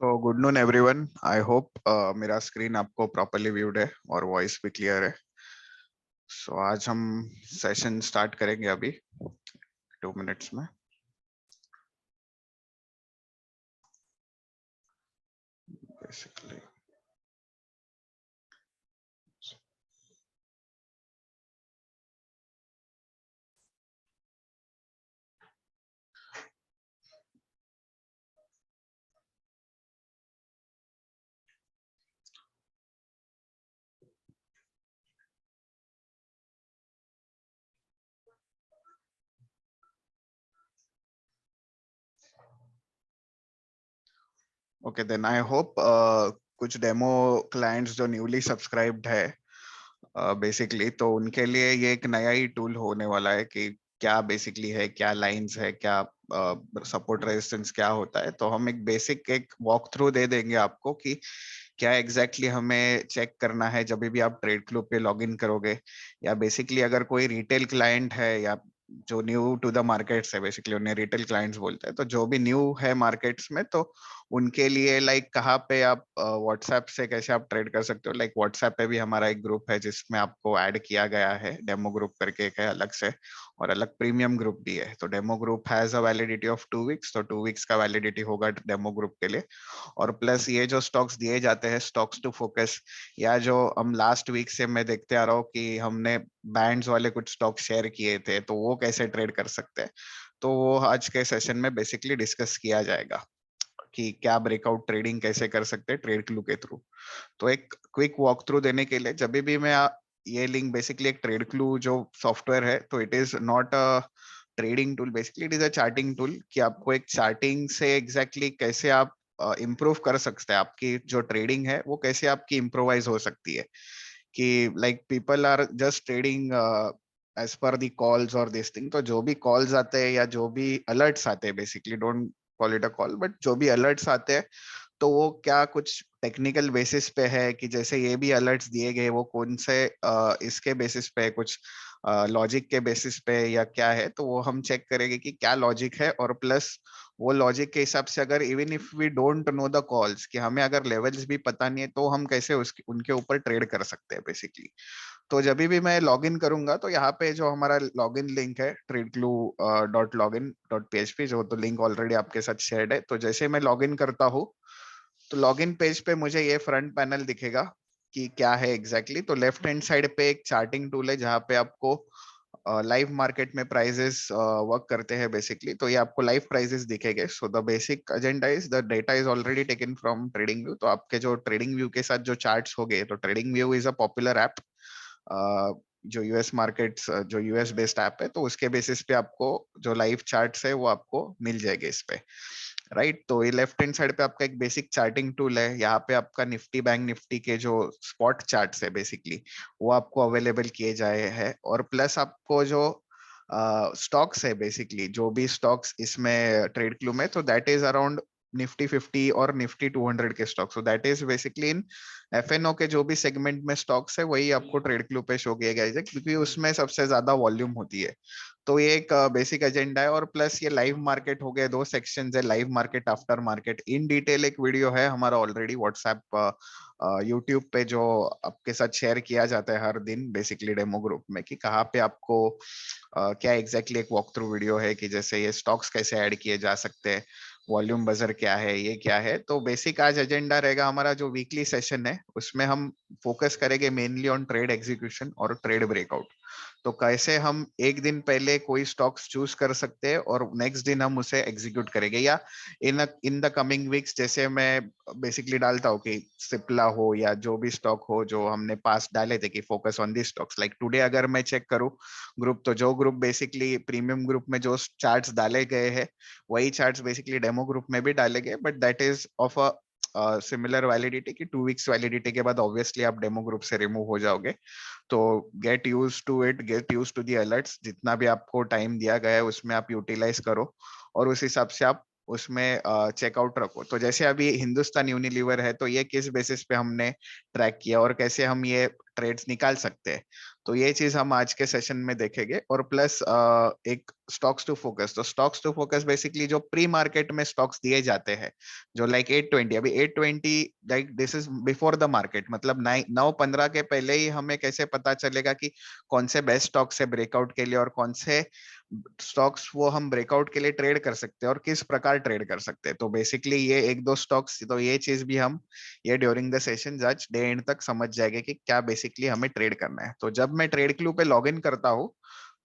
तो good noon everyone. I hope मेरा screen आपको प्रॉपरली व्यूड है और वॉइस भी क्लियर है। सो आज हम सेशन स्टार्ट करेंगे अभी 2 मिनट्स में। Basically okay then I hope कुछ डेमो क्लाइंट्स जो न्यूली सब्सक्राइब्ड है बेसिकली तो उनके लिए ये एक नया ही टूल होने वाला है कि क्या बेसिकली है, क्या लाइंस है, क्या सपोर्ट रेजिस्टेंस क्या होता है। तो हम एक बेसिक एक वॉक थ्रू दे देंगे आपको कि क्या एग्जैक्टली हमें चेक करना है जब भी आप ट्रेड क्लub पे लॉग इन करोगे, या बेसिकली अगर कोई रिटेल क्लाइंट है या जो न्यू टू द मार्केट्स है, बेसिकली उन्हें रिटेल क्लाइंट्स बोलते हैं। तो जो भी न्यू है मार्केट्स में, तो उनके लिए लाइक कहाँ पे आप व्हाट्सएप से कैसे आप ट्रेड कर सकते हो। लाइक व्हाट्सएप पे भी हमारा एक ग्रुप है जिसमें आपको ऐड किया गया है, डेमो ग्रुप करके एक है अलग से, और अलग प्रीमियम ग्रुप भी है। तो demo group has a validity of 2 weeks, तो 2 वीक्स का वैलिडिटी होगा डेमो ग्रुप के लिए। और प्लस ये जो स्टॉक्स दिए जाते हैं, स्टॉक्स टू फोकस, या जो हम लास्ट वीक से मैं देखते आ रहा हूँ कि हमने बैंड्स वाले कुछ स्टॉक शेयर किए थे, तो वो कैसे ट्रेड कर सकते हैं, तो वो आज के सेशन में बेसिकली डिस्कस किया जाएगा कि क्या ब्रेकआउट ट्रेडिंग कैसे कर सकते हैं ट्रेड क्लू के थ्रू। तो एक क्विक वॉक थ्रू देने के लिए, जब भी मैं ये लिंक बेसिकली एक ट्रेड क्लू जो सॉफ्टवेयर है, तो it is not a trading tool, basically it is a charting tool कि आपको एक चार्टिंग से एग्जैक्टली कैसे आप इम्प्रूव कर सकते हैं, आपकी जो ट्रेडिंग है वो कैसे आपकी इम्प्रोवाइज हो सकती है। कि like people are just trading as per the calls और दिस थिंग। तो जो भी कॉल्स आते हैं या जो भी अलर्ट्स आते हैं, basically don't call it a call, but जो भी अलर्ट्स आते हैं, तो वो क्या कुछ टेक्निकल बेसिस पे है कि जैसे ये भी अलर्ट्स दिए गए वो कौन से इसके बेसिस पे है, कुछ लॉजिक के बेसिस पे या क्या है। तो वो हम चेक करेंगे कि क्या लॉजिक है, और प्लस वो लॉजिक के हिसाब से अगर even if we don't know the calls, कि हमें अगर लेवल्स भी पता नहीं है, तो हम कैसे उसके उनके ऊपर ट्रेड कर सकते हैं बेसिकली। तो जब भी मैं लॉग इन करूंगा, तो यहाँ पे जो हमारा लॉग इन लिंक है tradeclue.login.php, जो तो लिंक ऑलरेडी आपके साथ शेयर्ड है। तो जैसे मैं लॉग इन करता हूँ, तो लॉगिन पेज पे मुझे ये फ्रंट पैनल दिखेगा कि क्या है एग्जैक्टली। तो लेफ्ट हैंड साइड पे एक चार्टिंग टूल है जहाँ पे आपको लाइव मार्केट में प्राइजेस वर्क करते हैं बेसिकली। तो ये आपको लाइव प्राइजेस दिखेंगे। So the basic agenda is the data is already taken from trading view. तो आपके जो ट्रेडिंग व्यू के साथ जो चार्ट्स हो गए, तो trading view is a popular app जो यूएस मार्केट्स, जो यूएस बेस्ड ऐप है, तो उसके बेसिस पे आपको जो लाइव चार्ट्स है वो आपको मिल जाएंगे इस पे। राइट, तो ये लेफ्ट हैंड साइड पे आपका एक बेसिक चार्टिंग टूल है। यहाँ पे आपका निफ्टी बैंक निफ्टी के जो स्पॉट चार्ट्स है बेसिकली, वो आपको अवेलेबल किए जाए हैं। और प्लस आपको जो स्टॉक्स है, बेसिकली जो भी स्टॉक्स इसमें ट्रेड क्लू में, तो दैट इज अराउंड निफ्टी 50 और निफ्टी 200 के stocks. So that is basically in FNO के जो भी सेगमेंट में स्टॉक्स है, वही आपको ट्रेड क्लू पे शो किया गया है, क्योंकि उसमें सबसे ज्यादा वॉल्यूम होती है। तो ये एक बेसिक एजेंडा है। और प्लस ये लाइव मार्केट हो गए, 2 सेक्शंस है, live market, after market. In detail एक वीडियो है हमारा ऑलरेडी व्हाट्सएप यूट्यूब पे, जो आपके साथ शेयर किया जाता है हर दिन बेसिकली डेमो ग्रुप में, कि कहाँ पे आपको क्या एग्जैक्टली एक वॉक थ्रू वीडियो है कि जैसे ये स्टॉक्स कैसे ऐड किए जा सकते हैं, वॉल्यूम बजर क्या है, ये क्या है। तो बेसिक आज एजेंडा रहेगा हमारा जो वीकली सेशन है, उसमें हम फोकस करेंगे मेनली ऑन ट्रेड एग्जीक्यूशन और ट्रेड ब्रेकआउट। तो कैसे हम एक दिन पहले कोई स्टॉक्स चूज कर सकते हैं और नेक्स्ट दिन हम उसे एग्जीक्यूट करेंगे, या इन द कमिंग वीक्स जैसे मैं बेसिकली डालता हूँ कि सिप्ला हो या जो भी स्टॉक हो जो हमने पास डाले थे कि focus on the stocks. Like today अगर मैं चेक करूँ ग्रुप, तो जो ग्रुप बेसिकली प्रीमियम ग्रुप में जो चार्ट्स डाले गए हैं, वही चार्ट्स बेसिकली डेमो ग्रुप में भी डाले गए, but that is of a similar validity की 2 वीक्स वैलिडिटी के बाद ऑब्वियसली आप डेमो ग्रुप से रिमूव हो जाओगे। तो get use to it, get use to the alerts. जितना भी आपको टाइम दिया गया है उसमें आप यूटिलाइज करो, और उस हिसाब से आप उसमें चेकआउट रखो। तो जैसे अभी हिंदुस्तान यूनिलीवर है, तो ये किस बेसिस पे हमने ट्रैक किया और कैसे हम ये ट्रेड्स निकाल सकते हैं, तो ये चीज हम आज के सेशन में देखेंगे। और प्लस एक स्टॉक्स टू फोकस। तो स्टॉक्स टू फोकस बेसिकली जो प्री मार्केट में स्टॉक्स दिए जाते हैं, जो लाइक 820, अभी 820 like this is before the market, मतलब 9:15 के पहले ही हमें कैसे पता चलेगा कि कौन से बेस्ट स्टॉक्स है ब्रेकआउट के लिए और कौन से स्टॉक्स वो हम ब्रेकआउट के लिए ट्रेड कर सकते हैं और किस प्रकार ट्रेड कर सकते हैं। तो बेसिकली ये एक दो स्टॉक्स, तो ये चीज भी हम ये ड्यूरिंग द सेशन आज डे एंड तक समझ जाएंगे कि क्या बेसिकली हमें ट्रेड करना है। तो जब मैं ट्रेड क्लू पे लॉग इन करता हूँ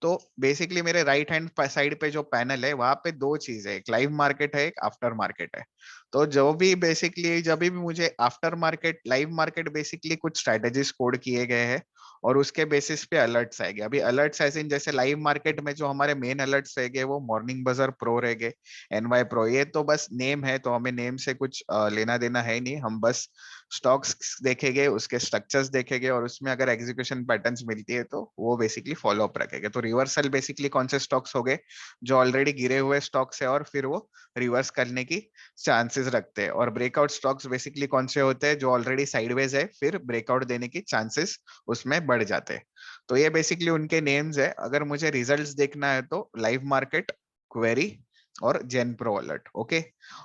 तो बेसिकली मेरे राइट हैंड साइड पे जो पैनल है वहां पे दो चीज है, एक लाइव मार्केट है, एक आफ्टर मार्केट है। तो जो भी बेसिकली जब भी मुझे after market, live market basically कुछ स्ट्रेटेजीज कोड किए गए हैं और उसके बेसिस पे अलर्ट्स आएंगे। अभी अलर्ट्स ऐसे जैसे लाइव मार्केट में जो हमारे मेन अलर्ट्स रहेंगे वो मॉर्निंग बजर प्रो रहेंगे, एनवाई प्रो। ये तो बस नेम है, तो हमें नेम से कुछ लेना देना है नहीं, हम बस स्टॉक्स देखेंगे, उसके स्ट्रक्चर्स देखेंगे और उसमें अगर एग्जीक्यूशन पैटर्न्स मिलती है तो वो बेसिकली फॉलो अप रखेंगे। तो रिवर्सल बेसिकली कौन से स्टॉक्स हो गए, जो ऑलरेडी गिरे हुए स्टॉक्स है और फिर वो रिवर्स करने की चांसेस रखते हैं। और ब्रेकआउट स्टॉक्स बेसिकली कौन से होते हैं, जो ऑलरेडी साइडवेज है फिर ब्रेकआउट देने की चांसेस उसमें बढ़ जाते हैं। तो ये बेसिकली उनके नेम्स है। अगर मुझे रिजल्ट्स देखना है तो लाइव मार्केट, क्वेरी और जेन प्रो अलर्ट, ओके।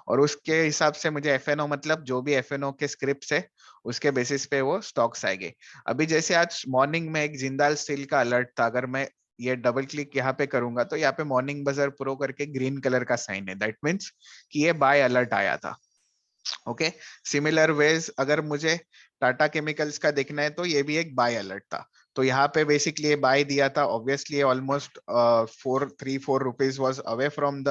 और उसके हिसाब से मुझे एफएनओ, मतलब जो भी एफएनओ के स्क्रिप्ट्स है उसके बेसिस पे वो स्टॉक्स आएंगे। अभी जैसे आज मॉर्निंग में एक जिंदाल स्टील का अलर्ट था, अगर मैं ये डबल क्लिक यहाँ पे करूंगा तो यहाँ पे मॉर्निंग बाजार प्रो करके ग्रीन कलर का साइन है, दैट मीन्स कि ये बाय अलर्ट आया था, ओके। सिमिलर वेज अगर मुझे टाटा केमिकल्स का देखना है तो ये भी एक बाय अलर्ट था। तो यहाँ पे बेसिकली ये बाय दिया था, obviously almost 4 3 4 rupees was away from the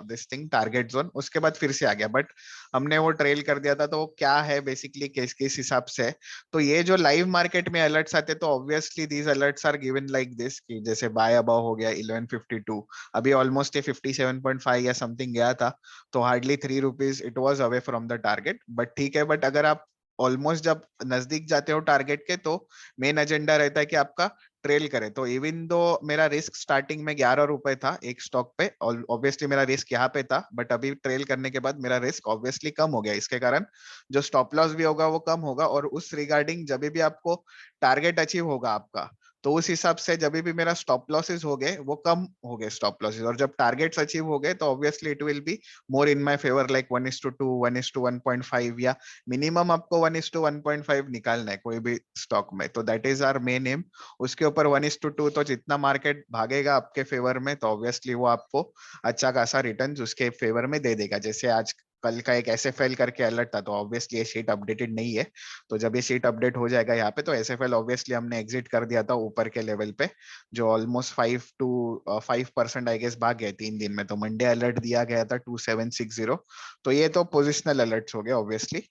this thing target zone, उसके बाद फिर से आ गया, बट हमने वो ट्रेल कर दिया था। तो वो क्या है बेसिकली किस किस हिसाब से, तो ये जो लाइव मार्केट में अलर्ट्स आते तो obviously these alerts are given like this, कि जैसे बाय अबाव हो गया 1152, अभी ऑलमोस्ट ये 57.5 या समथिंग गया था, तो hardly 3 rupees it was away from the target. But ठीक है, बट अगर आप ऑलमोस्ट जब नजदीक जाते हो टारगेट के तो मेन एजेंडा रहता है कि आपका ट्रेल करे। तो इवन दो मेरा रिस्क स्टार्टिंग में 11 रुपए था एक स्टॉक पे, ऑब्वियसली मेरा रिस्क यहाँ पे था, बट अभी ट्रेल करने के बाद मेरा रिस्क ऑब्वियसली कम हो गया। इसके कारण जो स्टॉप लॉस भी होगा वो कम होगा, और उस रिगार्डिंग जब भी आपको टारगेट अचीव होगा आपका, तो उस हिसाब से जब भी मेरा स्टॉप लॉसेस हो गए वो कम हो गए स्टॉप लॉसेस, और जब टारगेट्स अचीव हो गए तो obviously it will be more in my favour, like 1:2, 1:1.5, या मिनिमम आपको 1:1.5 निकालना है कोई भी स्टॉक में। तो that is our main aim. उसके ऊपर 1:2, तो जितना मार्केट भागेगा आपके फेवर में तो ऑब्वियसली वो आपको अच्छा खासा रिटर्न उसके फेवर में दे देगा। जैसे आज कल का एक एसएफएल करके अलर्ट था, तो ऑब्वियसली ये शीट अपडेटेड नहीं है, तो जब ये शीट अपडेट हो जाएगा यहाँ पे तो एसएफएल ऑब्वियसली हमने एग्जिट कर दिया था ऊपर के लेवल पे, जो ऑलमोस्ट 5% आई गेस भाग गए 3 दिन में। तो मंडे अलर्ट दिया गया था 2760, तो ये तो पोजिशनल अलर्ट्स हो गए ऑब्वियसली।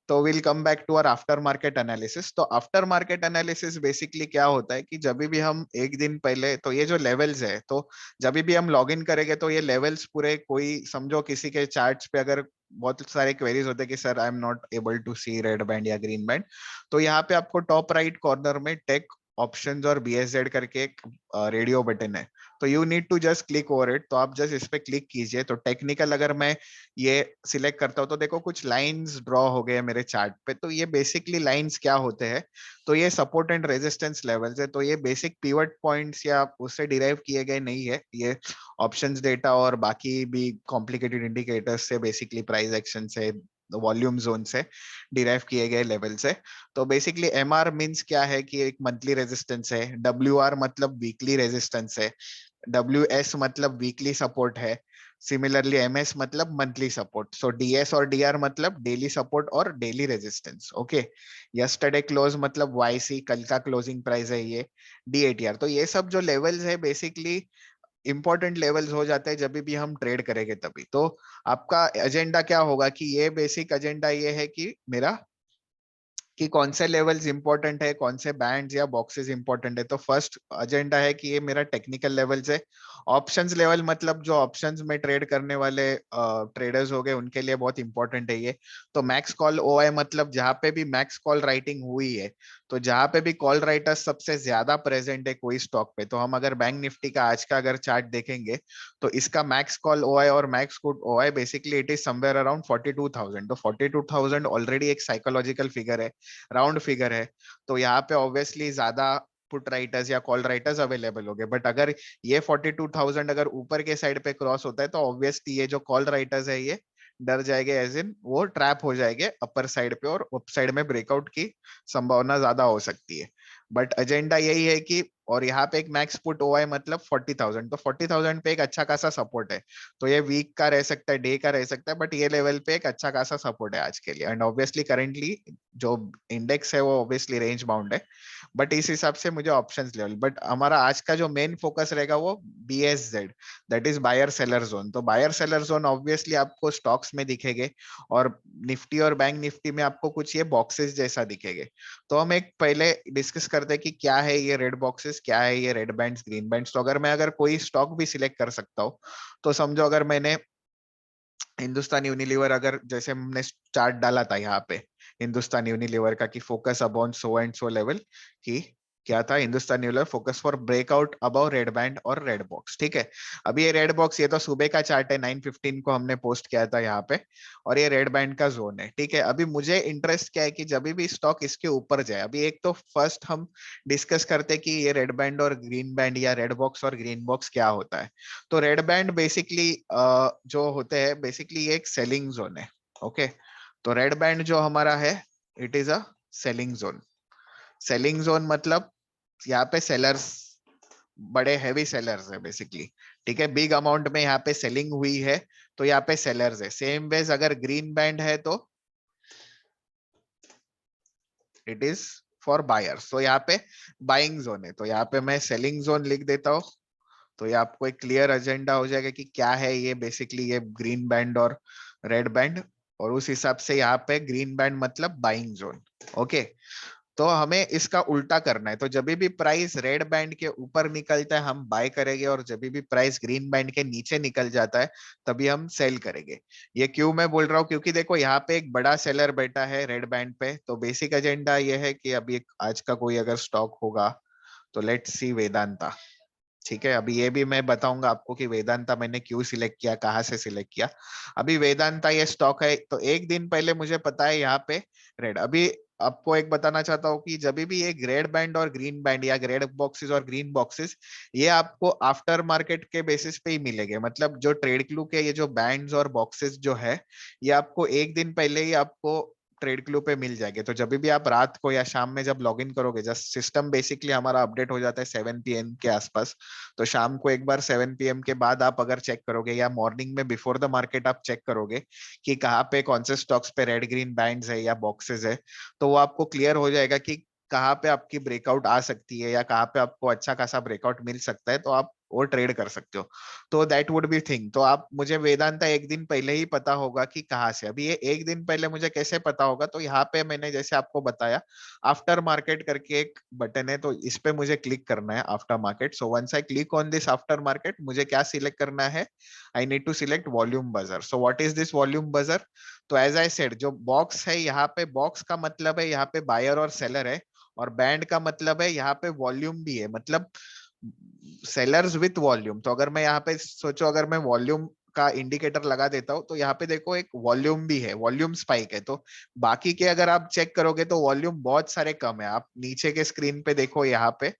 तो will come back to our after market analysis. तो आफ्टर मार्केट एनालिसिस बेसिकली क्या होता है कि जब भी हम एक दिन पहले, तो ये जो लेवल्स है, तो जब भी हम लॉग इन करेंगे तो ये लेवल्स पूरे, कोई समझो किसी के चार्ट्स पे अगर बहुत सारे क्वेरीज होते हैं कि sir I am not able to see red band या ग्रीन बैंड, तो यहाँ पे आपको टॉप राइट कॉर्नर में टेक ऑप्शंस और बीएसजेड करके एक रेडियो बटन है, तो you need to just click over it. तो आप जस्ट इस पे क्लिक कीजिए। तो टेक्निकल अगर मैं ये सिलेक्ट करता हूँ तो देखो कुछ लाइंस ड्रॉ हो गए मेरे चार्ट पे। तो ये बेसिकली लाइंस क्या होते हैं, तो ये सपोर्ट एंड रेजिस्टेंस लेवल्स है। तो ये बेसिक पिवट पॉइंट्स या उससे डिराइव किए गए नहीं है, ये ऑप्शंस डेटा और बाकी भी कॉम्प्लिकेटेड इंडिकेटर्स से, बेसिकली प्राइस एक्शन से, वॉल्यूम जोन से डिराइव किए गए लेवल से। तो बेसिकली एमआर मींस क्या है कि एक मंथली रेजिस्टेंस है, डब्ल्यू आर मतलब वीकली रेजिस्टेंस है, डब्ल्यू एस मतलब वीकली सपोर्ट है, सिमिलरली एमएस मतलब मंथली सपोर्ट, सो डीएस और डीआर मतलब डेली सपोर्ट और daily resistance, okay. Yesterday close मतलब वाईसी, कल का क्लोजिंग प्राइस है ये, डीएटीआर। तो ये सब जो लेवल्स है बेसिकली इंपॉर्टेंट लेवल्स हो जाते हैं जब भी हम ट्रेड करेंगे तभी। तो आपका एजेंडा क्या होगा कि ये बेसिक एजेंडा ये है कि मेरा कि कौन से लेवल्स इंपॉर्टेंट है, कौन से बैंड्स या बॉक्सेस इंपॉर्टेंट है। तो फर्स्ट एजेंडा है कि ये मेरा टेक्निकल लेवल्स है। ऑप्शंस लेवल मतलब जो ऑप्शंस में ट्रेड करने वाले ट्रेडर्स हो गए उनके लिए बहुत इंपॉर्टेंट है ये। तो मैक्स कॉल ओआई मतलब जहां पे भी मैक्स कॉल राइटिंग हुई है, तो जहां पे भी कॉल राइटर्स सबसे ज्यादा प्रेजेंट है कोई स्टॉक पे, तो हम अगर बैंक निफ्टी का आज का अगर चार्ट देखेंगे तो इसका मैक्स कॉल ओआई और max put OI basically it is somewhere around 42,000। तो 42,000 ऑलरेडी एक साइकोलॉजिकल फिगर है, राउंड फिगर है। तो यहाँ पे ऑब्वियसली ज्यादा पुट राइटर्स या कॉल राइटर्स अवेलेबल हो गए, बट अगर ये 42,000 अगर ऊपर के साइड पे क्रॉस होता है तो ऑब्वियसली ये जो कॉल राइटर्स है ये डर जाएंगे, एज इन वो ट्रैप हो जाएंगे अपर साइड पे और अप साइड में ब्रेकआउट की संभावना ज्यादा हो सकती है। बट एजेंडा यही है कि, और यहाँ पे एक मैक्स पुट ओआई मतलब 40,000, तो 40,000 पे एक अच्छा खासा सपोर्ट है। तो ये वीक का रह सकता है, डे का रह सकता है, बट ये लेवल पे एक अच्छा खासा सपोर्ट है आज के लिए। एंड ऑब्वियसली करेंटली जो इंडेक्स है वो ऑब्वियसली रेंज बाउंड है, बट इस हिसाब से मुझे ऑप्शंस लेवल, बट हमारा आज का जो मेन फोकस रहेगा वो BSZ, that is buyer seller zone. तो बायर सेलर जोन ऑब्वियसली आपको स्टॉक्स में दिखेंगे और निफ्टी और बैंक निफ्टी में आपको कुछ ये बॉक्सेस जैसा दिखेंगे। तो हम एक पहले डिस्कस करते हैं कि क्या है ये रेड बॉक्सेस, क्या है ये रेड बैंड्स, ग्रीन बैंड्स। तो अगर कोई स्टॉक भी सिलेक्ट कर सकता हूँ, तो समझो अगर मैंने हिंदुस्तान यूनिलीवर, अगर जैसे हमने चार्ट डाला था यहाँ पे हिंदुस्तान यूनिलीवर का कि focus upon so and so level, कि क्या था Hindustan Unilever focus for breakout above red band और रेड बॉक्स। ठीक है, अभी ये रेड बॉक्स, ये तो सुबह का चार्ट है, 9:15 को हमने पोस्ट किया था यहाँ पे, और ये रेड बैंड का जोन है। ठीक है, अभी मुझे इंटरेस्ट क्या है कि जब भी स्टॉक इसके ऊपर जाए, अभी एक तो फर्स्ट हम डिस्कस करते कि ये रेड बैंड और ग्रीन बैंड या रेड बॉक्स और ग्रीन बॉक्स क्या होता है। तो रेड बैंड बेसिकली जो होते हैं बेसिकली एक सेलिंग जोन है। ओके, तो रेड बैंड जो हमारा है it is a selling zone. Selling zone मतलब यहाँ पे सेलर्स, बड़े हैवी सेलर्स है बेसिकली। ठीक है, बिग अमाउंट में यहाँ पे सेलिंग हुई है, तो यहाँ पे सेलर्स है। सेम वेज अगर ग्रीन बैंड है तो इट इज फॉर बायर्स। तो यहाँ पे बाइंग जोन है, तो यहाँ पे मैं सेलिंग जोन लिख देता हूँ। तो ये आपको एक क्लियर एजेंडा हो जाएगा कि क्या है ये बेसिकली, ये ग्रीन बैंड और रेड बैंड, और उस हिसाब से यहाँ पे ग्रीन बैंड मतलब बाइंग जोन। ओके, तो हमें इसका उल्टा करना है। तो जब भी प्राइस रेड बैंड के ऊपर निकलता है हम बाय करेंगे, और जब भी प्राइस ग्रीन बैंड के नीचे निकल जाता है तभी हम सेल करेंगे। ये क्यों मैं बोल रहा हूँ, क्योंकि देखो यहाँ पे एक बड़ा सेलर बैठा है रेड बैंड पे। तो बेसिक एजेंडा ये है कि अभी आज का कोई अगर स्टॉक होगा तो लेट्स सी वेदांता। ठीक है, अभी ये भी मैं बताऊंगा आपको कि वेदांता मैंने क्यों सिलेक्ट किया, कहाँ से सिलेक्ट किया। अभी वेदांता ये स्टॉक है, तो एक दिन पहले मुझे पता है यहाँ पे रेड। अभी आपको एक बताना चाहता हूँ कि जब भी ये रेड बैंड और ग्रीन बैंड या रेड बॉक्सेस और ग्रीन बॉक्सेस, ये आपको आफ्टर मार्केट के बेसिस पे ही मिलेंगे। मतलब जो ट्रेड क्लू के ये जो बैंड्स और बॉक्सेस जो है, ये आपको एक दिन पहले ही आपको ट्रेड क्लू पे मिल जाएंगे। तो जब भी आप रात को या शाम में जब लॉग इन करोगे, जस्ट सिस्टम बेसिकली हमारा अपडेट हो जाता है 7 PM के आसपास, तो शाम को एक बार 7 PM के बाद आप अगर चेक करोगे या मॉर्निंग में बिफोर द मार्केट आप चेक करोगे कि कहाँ पे कौन से स्टॉक्स पे रेड ग्रीन बैंड्स है या बॉक्सेस है, तो वो आपको क्लियर हो जाएगा कि कहाँ पे आपकी ब्रेकआउट आ सकती है या कहाँ पे आपको अच्छा खासा ब्रेकआउट मिल सकता है, तो आप वो ट्रेड कर सकते हो। तो दैट वुड बी थिंग। तो आप, मुझे वेदांता एक दिन पहले ही पता होगा कि कहाँ से। अभी ये एक दिन पहले मुझे कैसे पता होगा, तो यहाँ पे मैंने जैसे आपको बताया आफ्टर मार्केट करके एक बटन है, तो इस पे मुझे क्लिक करना है after market. So once I click on this after market, मुझे क्या सिलेक्ट करना है, I need to select volume buzzer. So what is this volume buzzer? तो एज आई सेड, जो बॉक्स है यहाँ पे, बॉक्स का मतलब है यहाँ पे बायर और सेलर है, और बैंड का मतलब है यहाँ पे वॉल्यूम भी है, मतलब सेलर्स विथ वॉल्यूम। तो अगर मैं यहाँ पे सोचो, अगर मैं वॉल्यूम का इंडिकेटर लगा देता हूं, तो यहाँ पे देखो एक वॉल्यूम भी है, वॉल्यूम स्पाइक है। तो बाकी के अगर आप चेक करोगे तो वॉल्यूम बहुत सारे कम है। आप नीचे के स्क्रीन पे देखो, यहाँ पे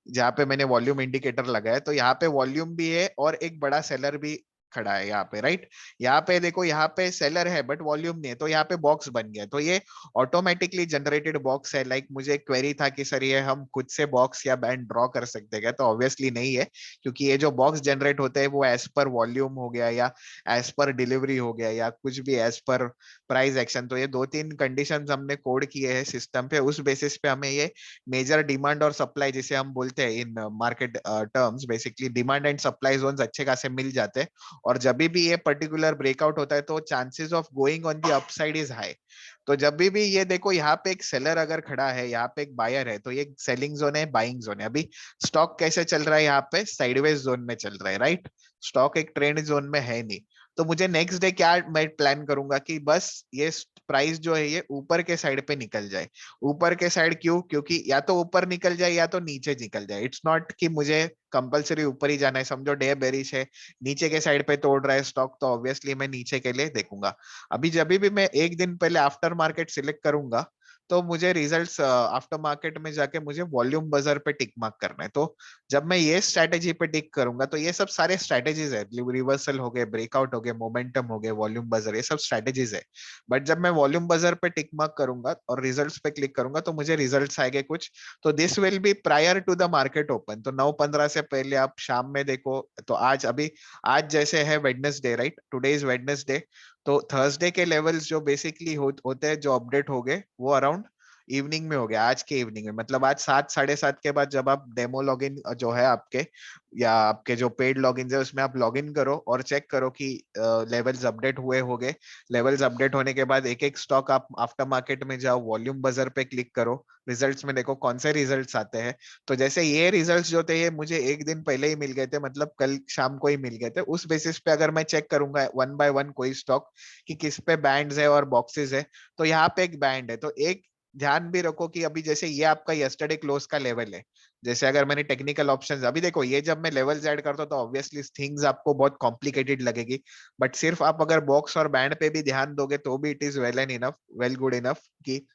जहाँ पे मैंने वॉल्यूम इंडिकेटर लगाया, तो यहाँ पे वॉल्यूम भी है और एक बड़ा सेलर भी खड़ा है यहाँ पे, राइट। यहाँ पे देखो, यहाँ पे सेलर है बट वॉल्यूम नहीं है, तो यहाँ पे बॉक्स बन गया। तो ये ऑटोमेटिकली जनरेटेड बॉक्स है। लाइक मुझे एक क्वेरी था कि सर ये हम खुद से बॉक्स या बैंड ड्रॉ कर सकते हैं, तो ऑब्वियसली नहीं है, क्योंकि ये जो बॉक्स जनरेट होते हैं वो एज पर वॉल्यूम हो गया या एज पर डिलीवरी हो गया या कुछ भी एज पर प्राइस एक्शन। तो ये 2-3 कंडीशन हमने कोड किए हैं सिस्टम पे, उस बेसिस पे हमें ये मेजर डिमांड और सप्लाई, जिसे हम बोलते हैं इन market terms, basically demand and supply zone अच्छे खासे मिल जाते हैं। और जब भी ये पर्टिकुलर ब्रेकआउट होता है तो chances of going on the upside is high. तो जब भी ये देखो, यहाँ पे एक सेलर अगर खड़ा है, यहाँ पे एक बायर है, तो ये सेलिंग जोन है, बाइंग जोन है। अभी स्टॉक कैसे चल रहा है, यहाँ पे साइडवेज जोन में चल रहा है, राइट। स्टॉक एक ट्रेंड जोन में है नहीं। तो मुझे नेक्स्ट डे क्या मैं प्लान करूंगा कि बस ये प्राइस जो है ये ऊपर के साइड पे निकल जाए। ऊपर के साइड क्यों? क्योंकि या तो ऊपर निकल जाए या तो नीचे निकल जाए। इट्स नॉट कि मुझे कंपलसरी ऊपर ही जाना है। समझो डे बेरिश है, नीचे के साइड पे तोड़ रहा है स्टॉक, तो ऑब्वियसली मैं नीचे के लिए देखूंगा। अभी जब भी मैं एक दिन पहले आफ्टर मार्केट सिलेक्ट करूंगा, तो मुझे रिजल्ट्स आफ्टर मार्केट में जाके मुझे वॉल्यूम बजर पे टिक मार्क करना है। तो जब मैं ये स्ट्रैटेजी पे टिक करूंगा तो ये सब सारे स्ट्रैटेजीज है, रिवर्सल हो गए, ब्रेकआउट हो गए, मोमेंटम हो गए, वॉल्यूम बजर, ये सब स्ट्रैटेजीज है। बट जब मैं वॉल्यूम बजर पे टिक मार्क करूंगा और रिजल्ट्स पे क्लिक करूंगा तो मुझे रिजल्ट्स आएंगे कुछ। तो this will be prior to the market open, तो 9:15 से पहले आप शाम में देखो। तो आज अभी आज जैसे है Wednesday, right, today is Wednesday. तो थर्सडे के लेवल्स जो बेसिकली होते हैं, जो अपडेट हो गए, वो अराउंड इवनिंग में हो गया, आज के इवनिंग में, मतलब आज 7 साढ़े 7 के बाद जब आप डेमो लॉगिन जो है आपके, या आपके जो पेड लॉगिन है उसमें आप लॉगिन करो और चेक करो कि लेवल्स अपडेट हुए होंगे। लेवल्स अपडेट होने के बाद एक एक स्टॉक आप आफ्टर मार्केट में जाओ, वॉल्यूम बजर पे क्लिक करो, रिजल्ट्स में देखो कौन से रिजल्ट्स आते हैं। तो जैसे ये रिजल्ट्स जो थे ये मुझे एक दिन पहले ही मिल गए थे, मतलब कल शाम को ही मिल गए थे। उस बेसिस पे अगर मैं चेक करूंगा वन बाय वन कोई स्टॉक कि किस पे बैंड्स है और बॉक्सेस है, तो यहाँ पे एक बैंड है। तो एक ध्यान भी रखो कि अभी जैसे ये आपका यस्टरडे क्लोज का लेवल है। जैसे अगर मैंने टेक्निकल ऑप्शंस, अभी देखो ये जब मैं लेवल्स ऐड करता हूँ तो ऑब्वियसली थिंग्स आपको बहुत कॉम्प्लिकेटेड लगेगी। बट सिर्फ आप अगर बॉक्स और बैंड पे भी ध्यान दोगे तो भी it is well and enough, well good enough कि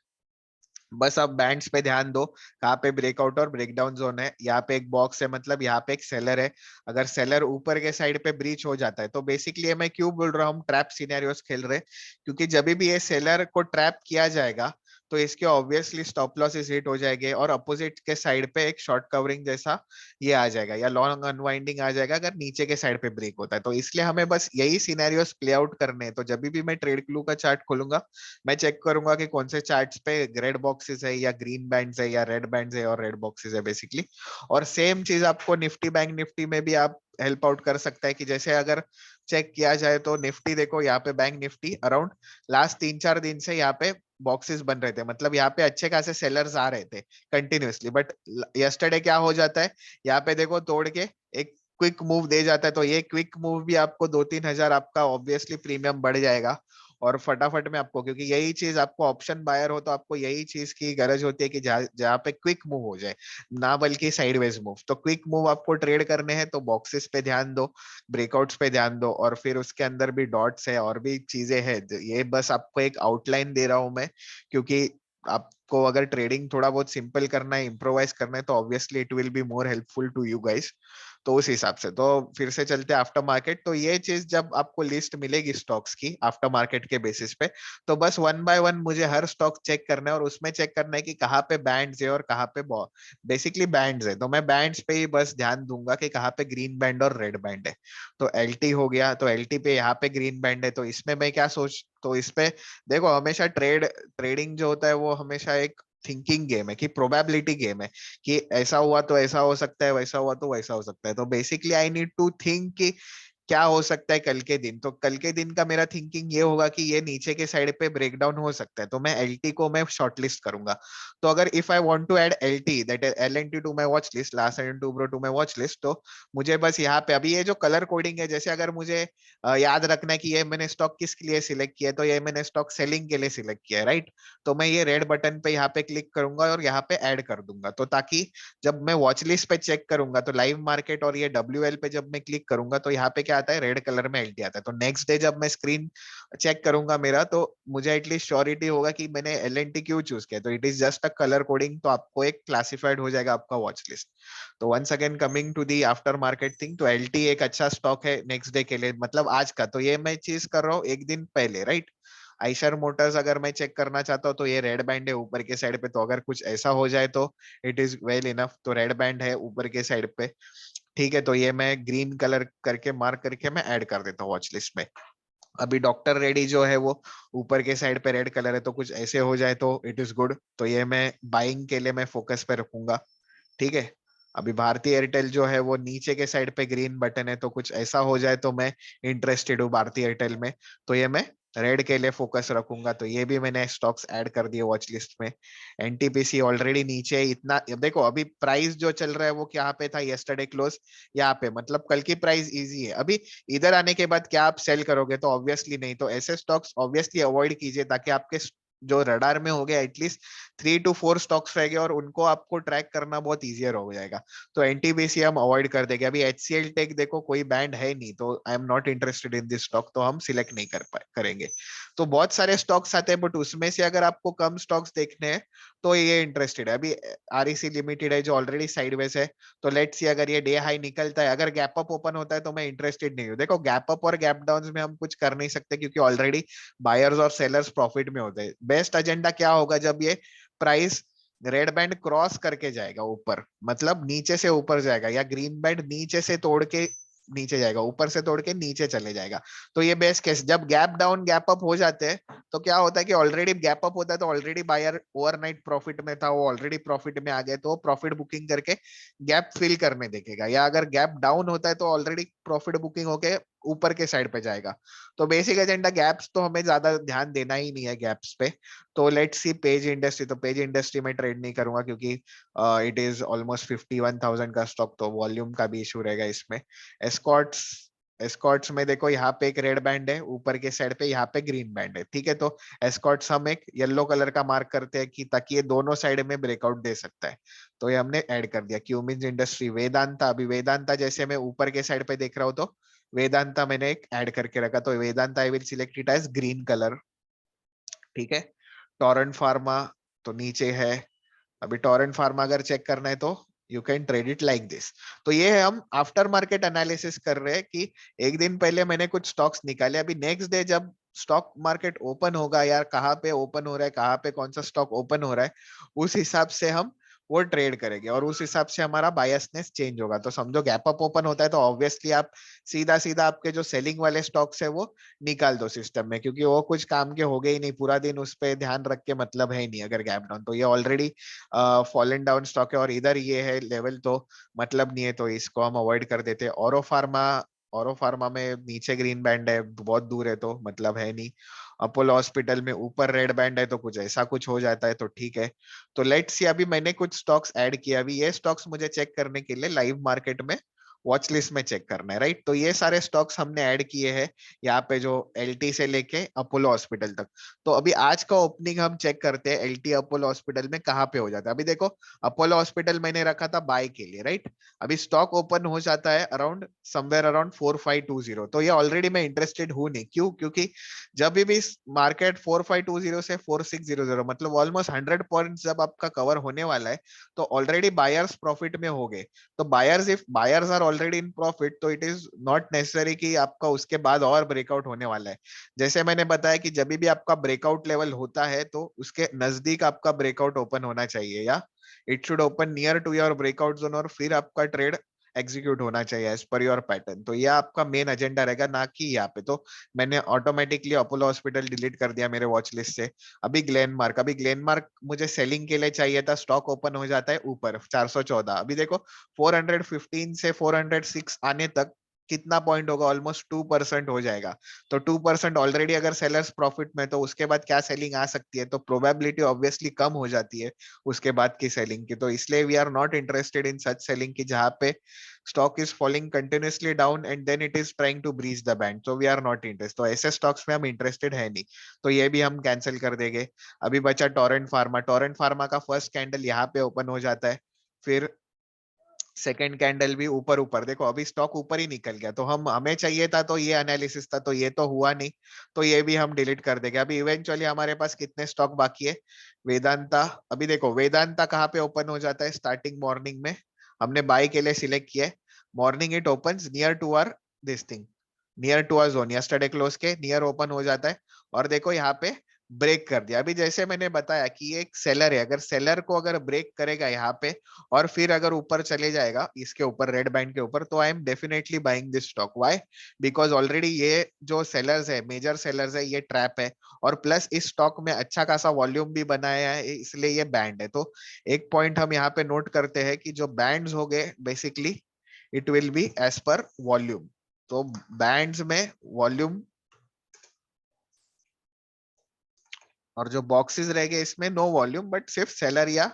बस आप बैंड्स पे ध्यान दो, कहाँ पे ब्रेकआउट और ब्रेकडाउन जोन है। यहाँ पे एक बॉक्स है, मतलब यहाँ पे एक सेलर है। अगर सेलर ऊपर के साइड पे ब्रीच हो जाता है तो बेसिकली मैं क्यों बोल रहा हूँ ट्रैप सिनेरियोस खेल रहे, क्योंकि जब भी ये सेलर को ट्रैप किया जाएगा तो इसके ऑब्वियसली स्टॉप लॉसेस हिट हो जाएंगे और अपोजिट के साइड पे एक शॉर्ट कवरिंग जैसा ये आ जाएगा, या लॉन्ग अनवाइंडिंग आ जाएगा अगर नीचे के साइड पे ब्रेक होता है। तो इसलिए हमें बस यही सिनेरियोस प्ले आउट करने हैं। तो जब भी मैं ट्रेड क्लू का चार्ट खोलूंगा मैं चेक करूंगा कि कौन से चार्ट्स पे रेड बॉक्सेस है या ग्रीन बैंड्स है या रेड बैंड्स है और रेड बॉक्सेस है बेसिकली। और सेम चीज आपको निफ्टी बैंक निफ्टी में भी आप हेल्प आउट कर सकता है कि जैसे अगर चेक किया जाए तो निफ्टी देखो यहाँ पे बैंक निफ्टी अराउंड लास्ट 3-4 दिन से यहाँ पे बॉक्सेस बन रहे थे, मतलब यहाँ पे अच्छे खासे सेलर्स आ रहे थे कंटिन्यूअसली। बट यस्टरडे क्या हो जाता है, यहाँ पे देखो तोड़ के एक क्विक मूव दे जाता है। तो ये क्विक मूव भी आपको 2-3 हजार आपका ऑब्वियसली प्रीमियम बढ़ जाएगा और फटाफट में आपको, क्योंकि यही चीज आपको ऑप्शन बायर हो तो आपको यही चीज की गरज होती है कि जहाँ पे क्विक मूव हो जाए, ना बल्कि साइडवेज मूव। तो क्विक मूव आपको ट्रेड करने हैं तो बॉक्सेस पे ध्यान दो, ब्रेकआउट्स पे ध्यान दो, और फिर उसके अंदर भी डॉट्स है और भी चीजें हैं। ये बस आपको एक आउटलाइन दे रहा हूं मैं, क्योंकि आपको अगर ट्रेडिंग थोड़ा बहुत सिंपल करना है, इम्प्रोवाइज करना है, तो obviously it will be more helpful to you guys. तो उस हिसाब से तो फिर से चलते आफ्टर मार्केट। तो ये चीज जब आपको लिस्ट मिलेगी स्टॉक्स की आफ्टर मार्केट के बेसिस पे, तो बस वन बाय वन मुझे हर स्टॉक चेक करना है और उसमें चेक करना है कि कहाँ पे बैंड्स है और कहाँ पे बेसिकली बैंड्स है। तो मैं बैंड्स पे ही बस ध्यान दूंगा कि कहाँ पे ग्रीन बैंड और रेड बैंड है। तो एलटी हो गया, तो एलटी पे यहाँ पे ग्रीन बैंड है, तो इसमें मैं क्या सोच, तो इस पे देखो हमेशा ट्रेडिंग जो होता है वो हमेशा एक थिंकिंग गेम है, कि प्रोबेबिलिटी गेम है, कि ऐसा हुआ तो ऐसा हो सकता है, वैसा हुआ तो वैसा हो सकता है। तो basically I need to think कि क्या हो सकता है कल के दिन। तो कल के दिन का मेरा थिंकिंग ये होगा कि ये नीचे के साइड पे ब्रेकडाउन हो सकता है, तो मैं एलटी को मैं शॉर्टलिस्ट करूंगा। तो अगर if I want to add LT, that is LNT, to my watch list, Larsen and Toubro to my watch list, तो मुझे बस यहाँ पे अभी ये जो कलर कोडिंग है, जैसे अगर मुझे याद रखना है कि ये मैंने स्टॉक किसके लिए सिलेक्ट किया, तो ये मैंने स्टॉक सेलिंग के लिए सिलेक्ट किया है, राइट। तो मैं ये रेड बटन पे यहाँ पे क्लिक करूंगा और यहाँ पे ऐड कर दूंगा, तो ताकि जब मैं वॉच लिस्ट पे चेक करूंगा तो लाइव मार्केट और ये डब्ल्यू पे जब मैं क्लिक करूंगा तो यहाँ पे क्या आता है, रेड कलर में एलटी आता है। तो नेक्स्ट डे जब मैं स्क्रीन चेक करूंगा मेरा, तो मुझे एटलीस्ट श्योरिटी होगा कि मैंने एलएनटी क्यों चूज किया। तो it is just a colour coding, तो आपको एक क्लासिफाइड हो जाएगा आपका वॉच लिस्ट। तो once again coming to the after market thing, तो एलटी एक अच्छा स्टॉक है नेक्स्ट डे के लिए, मतलब आज का। तो ये मैं चीज कर रहा हूँ एक दिन पहले, राइट। आइशर मोटर्स अगर मैं चेक करना चाहता हूँ तो ये रेड बैंड है ऊपर के साइड पे, तो अगर कुछ ऐसा हो जाए तो इट इज वेल इनफ। तो रेड बैंड है ऊपर के साइड पे, ठीक है। तो ये मैं ग्रीन कलर करके मार्क करके मैं ऐड कर देता हूँ वॉच लिस्ट में। अभी डॉक्टर रेडी जो है वो ऊपर के साइड पे रेड कलर है, तो कुछ ऐसे हो जाए तो इट इज गुड, तो ये मैं बाइंग के लिए मैं फोकस पे रखूंगा, ठीक है। अभी भारतीय एयरटेल जो है वो नीचे के साइड पे ग्रीन बटन है, तो कुछ ऐसा हो जाए तो मैं इंटरेस्टेड हूँ भारतीय एयरटेल में, तो ये मैं रेड के लिए फोकस रखूंगा। तो ये भी मैंने स्टॉक्स ऐड कर दिए वॉच लिस्ट में। एनटीपीसी ऑलरेडी नीचे है इतना, देखो अभी प्राइस जो चल रहा है वो क्या पे था, यस्टरडे क्लोज यहाँ पे, मतलब कल की प्राइस इजी है। अभी इधर आने के बाद क्या आप सेल करोगे, तो ऑब्वियसली नहीं। तो ऐसे स्टॉक्स ऑब्वियसली अवॉइड कीजिए ताकि आपके जो रडार में हो गया एटलीस्ट 3 to 4 स्टॉक्स रहेंगे और उनको आपको ट्रैक करना बहुत इजियर हो जाएगा। तो एनटीबीसी हम अवॉइड कर देंगे। अभी एचसीएल टेक देखो कोई बैंड है नहीं, तो I am not interested in this stock, तो हम सिलेक्ट नहीं करेंगे। तो बहुत सारे स्टॉक्स आते हैं, बट उसमें से अगर आपको कम स्टॉक्स देखने हैं तो ये इंटरेस्टेड है। अभी आरईसी लिमिटेड है जो ऑलरेडी साइडवेज है, तो लेट्स सी अगर ये डे हाई निकलता है, अगर गैप अप ओपन होता है तो मैं इंटरेस्टेड नहीं हूँ। देखो गैप अप और गैप डाउन में हम कुछ कर नहीं सकते क्योंकि ऑलरेडी बायर्स और सेलर्स प्रॉफिट में होते हैं। बेस्ट एजेंडा क्या होगा, जब ये प्राइस रेड बैंड क्रॉस करके जाएगा ऊपर, मतलब नीचे से ऊपर जाएगा, या ग्रीन बैंड नीचे से तोड़ के नीचे जाएगा, ऊपर से तोड़ के नीचे चले जाएगा। तो ये बेस्ट केस। जब गैप डाउन गैप अप हो जाते हैं तो क्या होता है कि ऑलरेडी गैप अप होता है तो ऑलरेडी बायर ओवरनाइट प्रॉफिट में था, वो ऑलरेडी प्रॉफिट में आ गए, तो प्रॉफिट बुकिंग करके गैप फिल करने देखेगा। या अगर गैप डाउन होता है तो ऑलरेडी प्रॉफिट बुकिंग होके ऊपर के साइड पे जाएगा। तो बेसिक एजेंडा गैप्स, तो हमें ज्यादा ध्यान देना ही नहीं है गैप्स पे। तो लेट्स सी पेज इंडस्ट्री। तो पेज इंडस्ट्री में ट्रेड नहीं करूंगा क्योंकि इट इज ऑलमोस्ट 51,000 का स्टॉक, तो वॉल्यूम का भी इशू रहेगा इसमें। एस्कॉर्ट्स, एस्कॉर्ट्स में देखो यहाँ पे एक रेड बैंड है ऊपर के साइड पे, यहाँ पे ग्रीन बैंड है, ठीक है। तो एस्कॉर्ट्स हम एक येलो कलर का मार्क करते हैं कि ताकि ये दोनों साइड में ब्रेकआउट दे सकता है, तो ये हमने ऐड कर दिया। क्यूमिंस इंडस्ट्री, वेदांता, अभी वेदांता जैसे मैं ऊपर के साइड पे देख रहा हूँ तो वेदांता मैंने एक ऐड करके रखा, तो Vedanta I will select it as green colour, ठीक है। टोरेंट फार्मा तो नीचे है। अभी टोरेंट फार्मा अगर चेक करना है तो you can trade it like this. तो ये है, हम आफ्टर मार्केट एनालिसिस कर रहे हैं कि एक दिन पहले मैंने कुछ स्टॉक्स निकाले, अभी नेक्स्ट डे जब स्टॉक मार्केट ओपन होगा, यार कहाँ पे ओपन हो रहा है, कहाँ पे कौन सा स्टॉक ओपन हो रहा है, उस हिसाब से हम वो ट्रेड करेंगे और उस हिसाब से हमारा बायसनेस चेंज होगा। तो समझो गैप अप ओपन होता है तो ऑब्वियसली आप सीधा सीधा आपके जो सेलिंग वाले स्टॉक्स है वो निकाल दो सिस्टम में, क्योंकि वो कुछ काम के हो गए ही नहीं, पूरा दिन उस पर ध्यान रख के मतलब है ही नहीं। अगर गैप डाउन, तो ये ऑलरेडी फॉलन डाउन स्टॉक है और इधर ये है लेवल, तो मतलब नहीं है, तो इसको हम अवॉइड कर देते हैं। औरो फार्मा, औरो फार्मा में नीचे ग्रीन बैंड है, बहुत दूर है तो मतलब है नहीं। अपोलो हॉस्पिटल में ऊपर रेड बैंड है, तो कुछ ऐसा कुछ हो जाता है तो ठीक है। तो लेट्स सी, अभी मैंने कुछ स्टॉक्स ऐड किया। अभी ये स्टॉक्स मुझे चेक करने के लिए लाइव मार्केट में वॉच लिस्ट में चेक करना है, राइट। तो ये सारे स्टॉक्स हमने ऐड किए हैं यहाँ पे, जो एलटी से लेके अपोलो हॉस्पिटल तक। तो अभी आज का ओपनिंग हम चेक करते हैं एलटी अपोलो हॉस्पिटल में कहाँ पे हो जाता है। अभी देखो अपोलो हॉस्पिटल मैंने रखा था बाय के लिए, राइट। अभी स्टॉक ओपन हो जाता है अराउंड समवेयर अराउंड 4520, तो ये ऑलरेडी मैं इंटरेस्टेड हूं नहीं। क्यों? क्योंकि जब भी मार्केट 4520 से 4600, मतलब ऑलमोस्ट 100 पॉइंट जब आपका कवर होने वाला है, तो ऑलरेडी बायर्स प्रॉफिट में हो गए। तो buyers, if buyers are already in profit, तो इट इज नॉट नेसेसरी कि आपका उसके बाद और ब्रेकआउट होने वाला है। जैसे मैंने बताया कि जब भी आपका ब्रेकआउट लेवल होता है तो उसके नजदीक आपका ब्रेकआउट ओपन होना चाहिए, या it should open near to your breakout zone, और फिर आपका ट्रेड एग्जीक्यूट होना चाहिए एज पर योर पैटर्न। तो यह आपका मेन एजेंडा रहेगा, ना कि यहाँ पे। तो मैंने ऑटोमेटिकली अपोलो हॉस्पिटल डिलीट कर दिया मेरे वॉच लिस्ट से। अभी ग्लेनमार्क, अभी ग्लेनमार्क मुझे सेलिंग के लिए चाहिए था, स्टॉक ओपन हो जाता है ऊपर 414। अभी देखो 415 से 406 आने तक कितना पॉइंट होगा, ऑलमोस्ट 2% हो जाएगा। तो 2% ऑलरेडी अगर सेलर्स प्रॉफिट में, तो उसके बाद क्या सेलिंग आ सकती है, तो प्रोबेबिलिटी ऑब्वियसली कम हो जाती है उसके बाद की सेलिंग की। तो इसलिए we are not interested in such selling की जहां पे stock is falling continuously down and then it is trying to breach the band, तो वी आर नॉट इंटरेस्टेड। तो ऐसे स्टॉक्स में हम इंटरेस्टेड है नहीं, तो ये भी हम कैंसिल कर देंगे। अभी बचा टोरेंट फार्मा। टोरेंट फार्मा का फर्स्ट कैंडल यहाँ पे ओपन हो जाता है, फिर सेकंड कैंडल भी ऊपर ऊपर, देखो अभी स्टॉक ऊपर ही निकल गया, तो हम हमें चाहिए था तो ये एनालिसिस था, तो ये तो हुआ नहीं, तो ये भी हम डिलीट कर देंगे। अभी इवेंचुअली हमारे पास कितने स्टॉक बाकी है, वेदांता। अभी देखो वेदांता कहाँ पे ओपन हो जाता है, स्टार्टिंग मॉर्निंग में हमने बाय के लिए सिलेक्ट किया है। Morning it opens near to our this thing, near to our zone, yesterday close के नियर ओपन हो जाता है। और देखो यहाँ पे ब्रेक कर दिया। अभी जैसे मैंने बताया कि ये एक सेलर है, अगर सेलर को अगर ब्रेक करेगा यहाँ पे और फिर अगर ऊपर चले जाएगा इसके ऊपर रेड बैंड के ऊपर, तो I am definitely buying this stock. Why? Because already ये जो सेलर्स है, मेजर सेलर्स है, ये ट्रैप है, और प्लस इस स्टॉक में अच्छा खासा वॉल्यूम भी बनाया है, इसलिए ये बैंड है। तो एक पॉइंट हम यहाँ पे नोट करते हैं कि जो बैंड्स हो गए basically it will be as per volume. तो बैंड्स में वॉल्यूम, और जो बॉक्सेस रह गए इसमें नो वॉल्यूम, बट सिर्फ सेलर या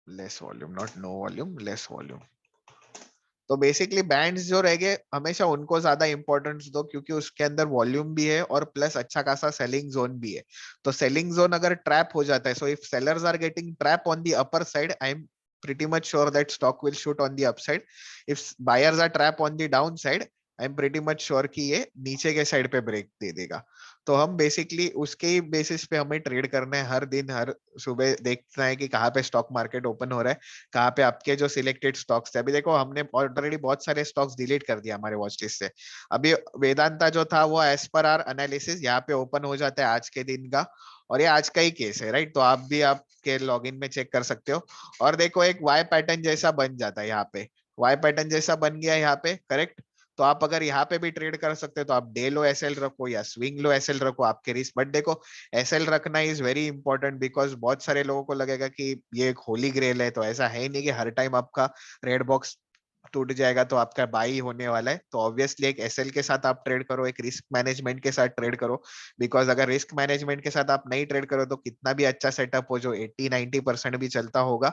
less volume, not no volume, less volume. तो बेसिकली बैंड्स जो रह गए हमेशा उनको ज्यादा इंपॉर्टेंस दो, क्योंकि उसके अंदर वॉल्यूम भी है और प्लस अच्छा खासा सेलिंग जोन भी है। तो सेलिंग जोन अगर ट्रैप हो जाता है, so if sellers are getting trap on the upper side, I am pretty much sure that stock will shoot on the upside. If buyers are trap on the downside, I am pretty much sure कि ये नीचे के side पे break दे देगा। तो हम basically उसके ही basis पे हमें ट्रेड करना है, हर दिन हर सुबह देखना है कि कहाँ पे स्टॉक मार्केट ओपन हो रहा है, कहाँ पे आपके जो सिलेक्टेड स्टॉक्स थे। अभी देखो हमने ऑलरेडी बहुत सारे स्टॉक्स डिलीट कर दिया हमारे वॉच लिस्ट से। अभी वेदांता जो था वो एज पर आर एनालिसिस यहाँ पे ओपन हो जाता है आज के दिन का, और ये आज का ही केस है, राइट। तो आप भी आपके लॉगिन में चेक कर सकते हो। और देखो एक वाई पैटर्न जैसा बन जाता है यहाँ पे, वाई पैटर्न जैसा बन गया यहाँ पे, करेक्ट। तो आप अगर यहाँ पे भी ट्रेड कर सकते हो, तो आप डे लो एसएल रखो या स्विंग लो एसएल रखो, आपके रिस्क। बट देखो एसएल रखना इज वेरी इंपॉर्टेंट, बिकॉज बहुत सारे लोगों को लगेगा कि ये एक होली ग्रेल है, तो ऐसा है नहीं कि हर टाइम आपका रेड बॉक्स टूट जाएगा तो आपका बाई होने वाला है। तो ऑब्वियसली एक एसएल के साथ आप ट्रेड करो, एक रिस्क मैनेजमेंट के साथ ट्रेड करो, बिकॉज अगर रिस्क मैनेजमेंट के साथ आप नहीं ट्रेड करो तो कितना भी अच्छा सेटअप हो, जो 80-90% भी चलता होगा,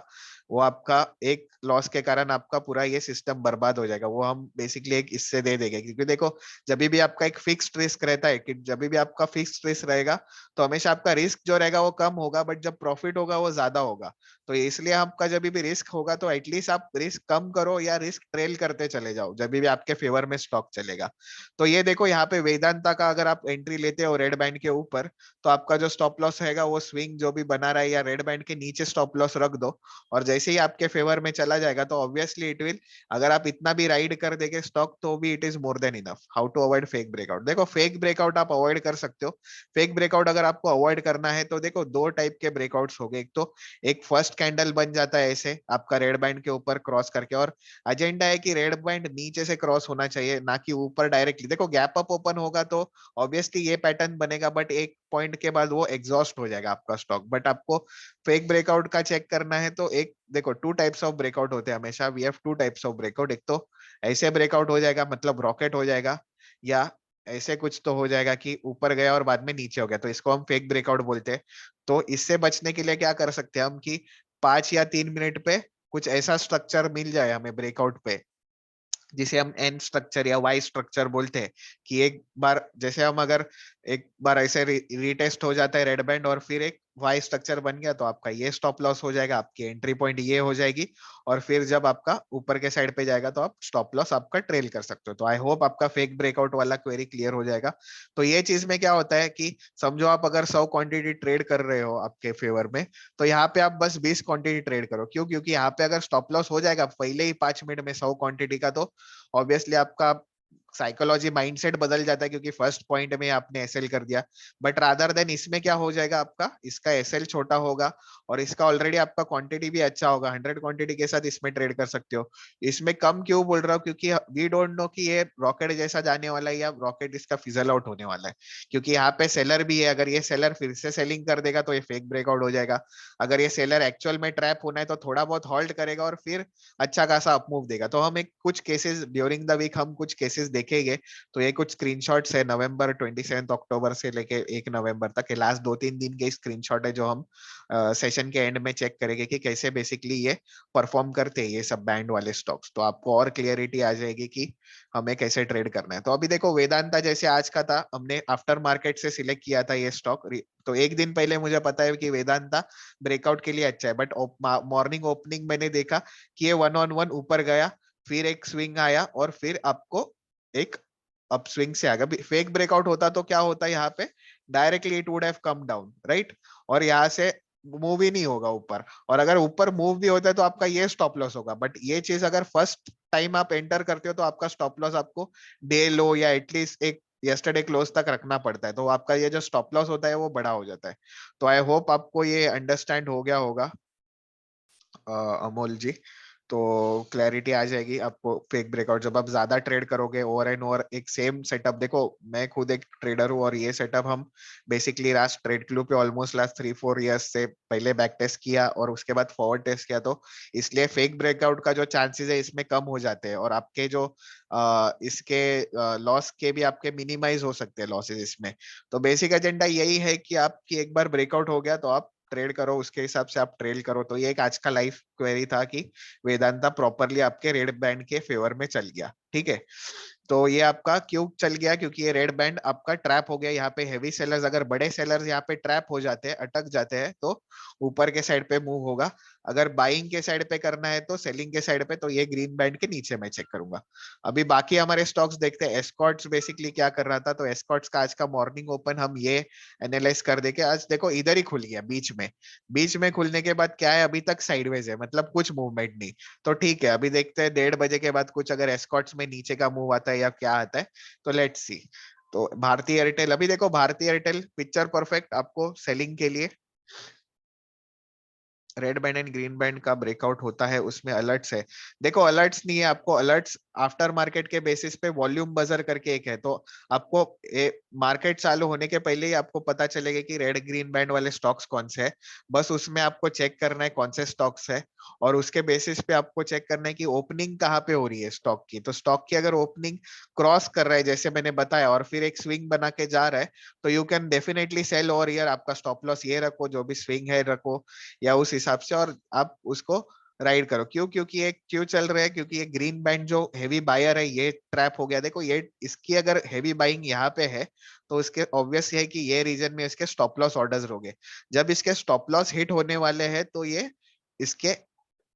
वो आपका एक लॉस के कारण आपका पूरा ये सिस्टम बर्बाद हो जाएगा। वो हम बेसिकली एक इससे दे देंगे, क्योंकि देखो जब भी आपका एक फिक्स्ड रिस्क रहता है, कि जब भी आपका फिक्स्ड रिस्क रहेगा तो हमेशा आपका रिस्क जो रहेगा वो कम होगा, बट जब प्रॉफिट होगा वो ज्यादा होगा। तो इसलिए आपका जब भी रिस्क होगा तो एटलीस्ट आप रिस्क कम करो या रिस्क ट्रेल करते चले जाओ जब भी आपके फेवर में स्टॉक चलेगा। तो ये देखो यहाँ पे वेदांता का अगर आप एंट्री लेते हो रेड बैंड के ऊपर, तो आपका जो स्टॉप लॉस रहेगा वो स्विंग जो भी बना रहा है या रेड बैंड के नीचे स्टॉप लॉस रख दो, और जैसे ही आपके फेवर में चला जाएगा तो ऑब्वियसली इट विल, अगर आप इतना भी राइड कर देंगे स्टॉक तो भी it is more than enough. How to avoid fake breakout, देखो फेक ब्रेकआउट आप अवॉइड कर सकते हो। फेक ब्रेकआउट अगर आपको अवॉइड करना है तो देखो दो टाइप के ब्रेकआउट्स हो गए। एक तो एक फर्स्ट कैंडल बन जाता है ऐसे आपका रेड बैंड के ऊपर क्रॉस करके, और एजेंडा है कि रेड बैंड नीचे से क्रॉस होना चाहिए, ना कि ऊपर डायरेक्टली। देखो गैप अप ओपन होगा तो ऑब्वियसली ये पैटर्न बनेगा, बट एक पॉइंट के बाद वो एग्जॉस्ट हो जाएगा आपका स्टॉक। बट आपको फेक ब्रेकआउट का चेक करना है तो एक देखो टू टाइप्स ऑफ ब्रेकआउट होते हैं हमेशा, we have two types of breakout. एक तो ऐसे ब्रेकआउट हो जाएगा, मतलब रॉकेट हो जाएगा, या ऐसे कुछ तो हो जाएगा कि ऊपर गया और बाद में नीचे हो गया, तो इसको हम फेक ब्रेकआउट बोलते हैं। तो इससे बचने के लिए क्या कर सकते हैं हम, कि 5 या 3 मिनट पे कुछ ऐसा स्ट्रक्चर मिल जाए हमें ब्रेकआउट पे, जिसे हम एन स्ट्रक्चर या वाई स्ट्रक्चर बोलते हैं। कि एक बार जैसे हम अगर एक बार ऐसे रीटेस्ट हो जाता है रेड बैंड और फिर एक वाई स्ट्रक्चर बन गया, तो आपका ये स्टॉप लॉस हो जाएगा, आपकी एंट्री पॉइंट ये हो जाएगी, और फिर जब आपका ऊपर के साइड पे जाएगा तो आप स्टॉप लॉस आपका ट्रेल कर सकते हो। तो आई होप आपका फेक ब्रेकआउट वाला क्वेरी क्लियर हो जाएगा। तो ये चीज में क्या होता है कि समझो आप अगर 100 क्वांटिटी ट्रेड कर रहे हो आपके फेवर में, तो यहाँ पे आप बस 20 क्वांटिटी ट्रेड करो। क्यों? क्योंकि यहाँ पे अगर स्टॉप लॉस हो जाएगा पहले ही 5 मिनट में 100 क्वांटिटी का, तो ऑब्वियसली आपका साइकोलॉजी माइंडसेट बदल जाता है, क्योंकि फर्स्ट पॉइंट में आपने एसएल कर दिया। बट रादर देन इसमें क्या हो जाएगा, आपका इसका एसएल छोटा होगा और इसका ऑलरेडी आपका क्वांटिटी भी अच्छा होगा, 100 क्वांटिटी के साथ इसमें ट्रेड कर सकते हो। इसमें कम क्यों बोल रहा हूँ, क्योंकि वी डोंट नो कि ये रॉकेट जैसा जाने वाला है या रॉकेट इसका फिजल आउट होने वाला है। क्योंकि यहाँ पे सेलर भी है, अगर ये सेलर फिर से सेलिंग कर देगा तो ये फेक ब्रेकआउट हो जाएगा। अगर ये सेलर एक्चुअल में ट्रैप होना है तो थोड़ा बहुत हॉल्ट करेगा और फिर अच्छा खासा अपमूव देगा। तो हम एक कुछ केसेस ड्यूरिंग द वीक हम कुछ केसेस देखेंगे। तो ये कुछ स्क्रीनशॉट्स है नवंबर 27 अक्टूबर से लेके 1 नवंबर तक के लास्ट 2-3 दिन के स्क्रीनशॉट है, जो हम सेशन के एंड में चेक करेंगे कि कैसे बेसिकली ये परफॉर्म करते हैं ये सब बैंड वाले स्टॉक्स। तो आपको और क्लियरिटी आ जाएगी कि हमें कैसे ट्रेड करना है। तो अभी देखो वेदांता जैसे आज का था, हमने आफ्टर मार्केट से सिलेक्ट किया था ये स्टॉक। तो एक दिन पहले मुझे पता है कि वेदांता ब्रेकआउट के लिए अच्छा है, बट मॉर्निंग ओपनिंग मैंने देखा कि ये 1-on-1 ऊपर गया, फिर एक स्विंग आया और फिर आपको एक अप स्विंग से आएगा। फेक ब्रेकआउट होता तो क्या होता है यहाँ पे, directly it would have come down, right. और यहाँ से मूव ही नहीं होगा ऊपर, और अगर ऊपर मूव भी होता है तो आपका ये स्टॉप लॉस होगा। बट ये चीज अगर फर्स्ट टाइम आप एंटर करते हो तो आपका स्टॉप लॉस आपको डे लो या एटलीस्ट एक यस्टरडे क्लोज तक रखना पड़ता है, तो आपका ये जो स्टॉप लॉस होता है वो बड़ा हो जाता है। तो आई होप आपको ये अंडरस्टैंड हो गया होगा अमोल जी। तो क्लैरिटी आ जाएगी आपको। फेक ब्रेकआउट जब आप ज्यादा ट्रेड करोगे ओवर एंड ओवर एक सेम सेटअप, देखो मैं खुद एक ट्रेडर हूँ और ये सेटअप हम बेसिकली लास्ट ट्रेड क्लू पे ऑलमोस्ट लास्ट 3-4 इयर्स से पहले बैक टेस्ट किया और उसके बाद फॉरवर्ड टेस्ट किया, तो इसलिए फेक ब्रेकआउट का जो चांसेस है इसमें कम हो जाते हैं, और आपके जो इसके लॉस के भी आपके मिनिमाइज हो सकते हैं लॉसेस इसमें। तो बेसिक एजेंडा यही है कि आपकी एक बार ब्रेकआउट हो गया तो आप ट्रेड करो, उसके हिसाब से आप ट्रेल करो। तो ये एक आज का लाइव क्वेरी था कि वेदांता प्रॉपरली आपके रेड बैंड के फेवर में चल गया, ठीक है। तो ये आपका क्यों चल गया, क्योंकि ये रेड बैंड आपका ट्रैप हो गया यहाँ पे। हेवी सेलर्स, अगर बड़े सेलर्स यहाँ पे ट्रैप हो जाते हैं, अटक जाते हैं, तो ऊपर के साइड पे मूव होगा। अगर बाइंग के साइड पे करना है तो सेलिंग के साइड पे, तो ये ग्रीन बैंड के नीचे मैं चेक करूंगा। अभी बाकी हमारे स्टॉक्स देखते हैं। एस्कॉर्ट्स बेसिकली क्या कर रहा था, तो एस्कॉर्ट्स का आज का मॉर्निंग ओपन हम ये एनालाइज कर देके, आज देखो इधर ही खुल गया बीच में। बीच में खुलने के बाद क्या है, अभी तक साइडवेज है, मतलब कुछ मूवमेंट नहीं। तो ठीक है, अभी देखते हैं 1:30 बजे के बाद कुछ अगर एस्कॉर्ट्स में नीचे का मूव आता है या क्या आता है, तो लेट्स सी। तो भारतीय एयरटेल, अभी देखो भारतीय एयरटेल पिक्चर परफेक्ट आपको सेलिंग के लिए। Red band and green band का ब्रेकआउट होता है, उसमें अलर्ट्स है। देखो अलर्ट्स नहीं है आपको, अलर्ट्स आफ्टर मार्केट के बेसिस पे वॉल्यूम बजर करके एक है। तो आपको मार्केट चालू होने के पहले ही आपको पता चलेगा कि रेड ग्रीन बैंड वाले स्टॉक्स कौन से है। बस उसमें आपको चेक करना है कौन से स्टॉक्स है, और उसके बेसिस पे आपको चेक करना है कि ओपनिंग कहाँ पे हो रही है स्टॉक की। तो स्टॉक की अगर ओपनिंग क्रॉस कर रहा है जैसे मैंने बताया, और फिर एक स्विंग बना के जा रहा है, तो you can definitely sell over here. आपका स्टॉप लॉस ये रखो, जो भी स्विंग है रखो या उस हिसाब से, और आप उसको राइड करो। क्यों, क्योंकि ये क्यों चल रहा है, क्योंकि ये ग्रीन बैंड जो हेवी बायर है ये ट्रैप हो गया। देखो ये इसकी अगर हेवी बाइंग यहाँ पे है, तो इसके ऑब्वियस है कि ये रीजन में इसके स्टॉप लॉस ऑर्डर्स होंगे। जब इसके स्टॉप लॉस हिट होने वाले हैं, तो ये इसके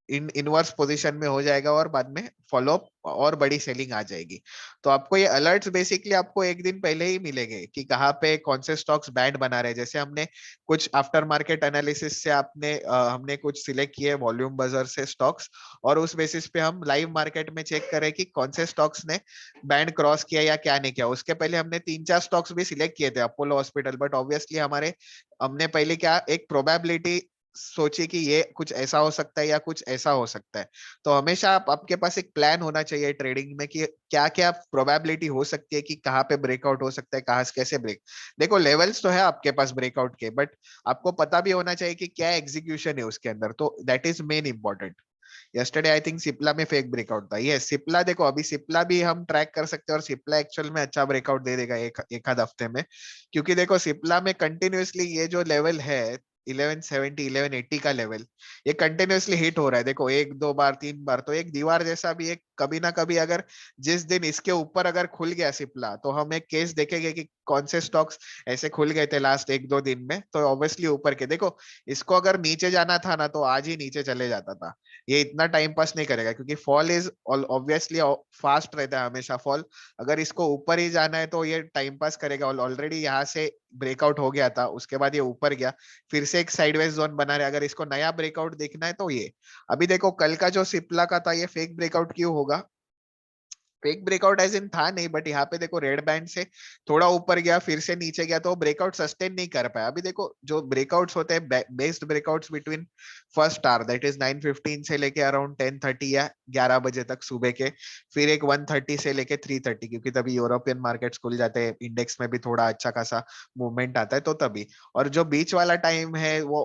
इनवर्स पोजीशन में हो जाएगा, और बाद में फॉलो अप और बड़ी सेलिंग आ जाएगी। तो आपको ये अलर्ट्स बेसिकली आपको एक दिन पहले ही मिलेंगे कि कहाँ पे कौन से स्टॉक्स बैंड बना रहे हैं। जैसे हमने कुछ आफ्टर मार्केट एनालिसिस से हमने कुछ सिलेक्ट किए वॉल्यूम बजर से स्टॉक्स, और उस बेसिस पे हम लाइव मार्केट में चेक करें कि कौन से स्टॉक्स ने बैंड क्रॉस किया या क्या नहीं किया। उसके पहले हमने 3-4 स्टॉक्स भी सिलेक्ट किए थे, अपोलो हॉस्पिटल, बट ऑब्वियसली हमने पहले क्या एक प्रोबेबिलिटी सोचिए कि ये कुछ ऐसा हो सकता है या कुछ ऐसा हो सकता है। तो हमेशा आपके पास एक प्लान होना चाहिए ट्रेडिंग में कि क्या क्या प्रोबेबिलिटी हो सकती है कि कहाँ पे ब्रेकआउट हो सकता है, कहाँ से कैसे ब्रेक। देखो लेवल्स तो है आपके पास ब्रेकआउट के, बट आपको पता भी होना चाहिए कि क्या एग्जीक्यूशन है उसके अंदर। तो that is main important. Yesterday I think Cipla में फेक ब्रेकआउट था। ये सिप्ला देखो, अभी सिप्ला भी हम ट्रैक कर सकते हैं, और सिप्ला एक्चुअल में अच्छा ब्रेकआउट दे देगा एक आध हफ्ते में। क्योंकि देखो सिप्ला में कंटिन्यूअसली ये जो लेवल है 1170 1180 का लेवल, ये कंटिन्यूअसली हिट हो रहा है। देखो 1-2 बार 3 बार, तो एक दीवार जैसा भी एक कभी ना कभी, अगर जिस दिन इसके ऊपर अगर खुल गया सिप्ला, तो हम एक केस देखेंगे कि कौन से स्टॉक्स ऐसे खुल गए थे लास्ट 1-2 दिन में। तो ऑब्वियसली ऊपर के देखो, इसको अगर नीचे जाना था ना, तो आज ही नीचे चले जाता था। ये इतना टाइम पास नहीं करेगा, क्योंकि फॉल इज ऑब्वियसली फास्ट रहता है हमेशा फॉल। अगर इसको ऊपर ही जाना है तो ये टाइम पास करेगा। ऑलरेडी यहाँ से ब्रेकआउट हो गया था, उसके बाद ये ऊपर गया, फिर से एक साइडवेज जोन बना रहे। अगर इसको नया ब्रेकआउट देखना है तो ये, अभी देखो कल का जो सिप्ला का था, ये फेक ब्रेकआउट क्यों होगा। फेक ब्रेकआउट एज इन था नहीं, बट यहाँ पे देखो रेड बैंड से थोड़ा ऊपर गया, फिर से नीचे गया, तो ब्रेकआउट सस्टेन नहीं कर पाया। अभी देखो जो ब्रेकआउट्स होते हैं, based breakouts between first hour, that is 9:15 से लेके अराउंड 10:30 या 11 बजे तक सुबह के, फिर एक 1:30 से लेके 3:30, क्योंकि तभी यूरोपियन मार्केट्स खुल जाते हैं, इंडेक्स में भी थोड़ा अच्छा खासा मूवमेंट आता है, तो तभी। और जो बीच वाला टाइम है वो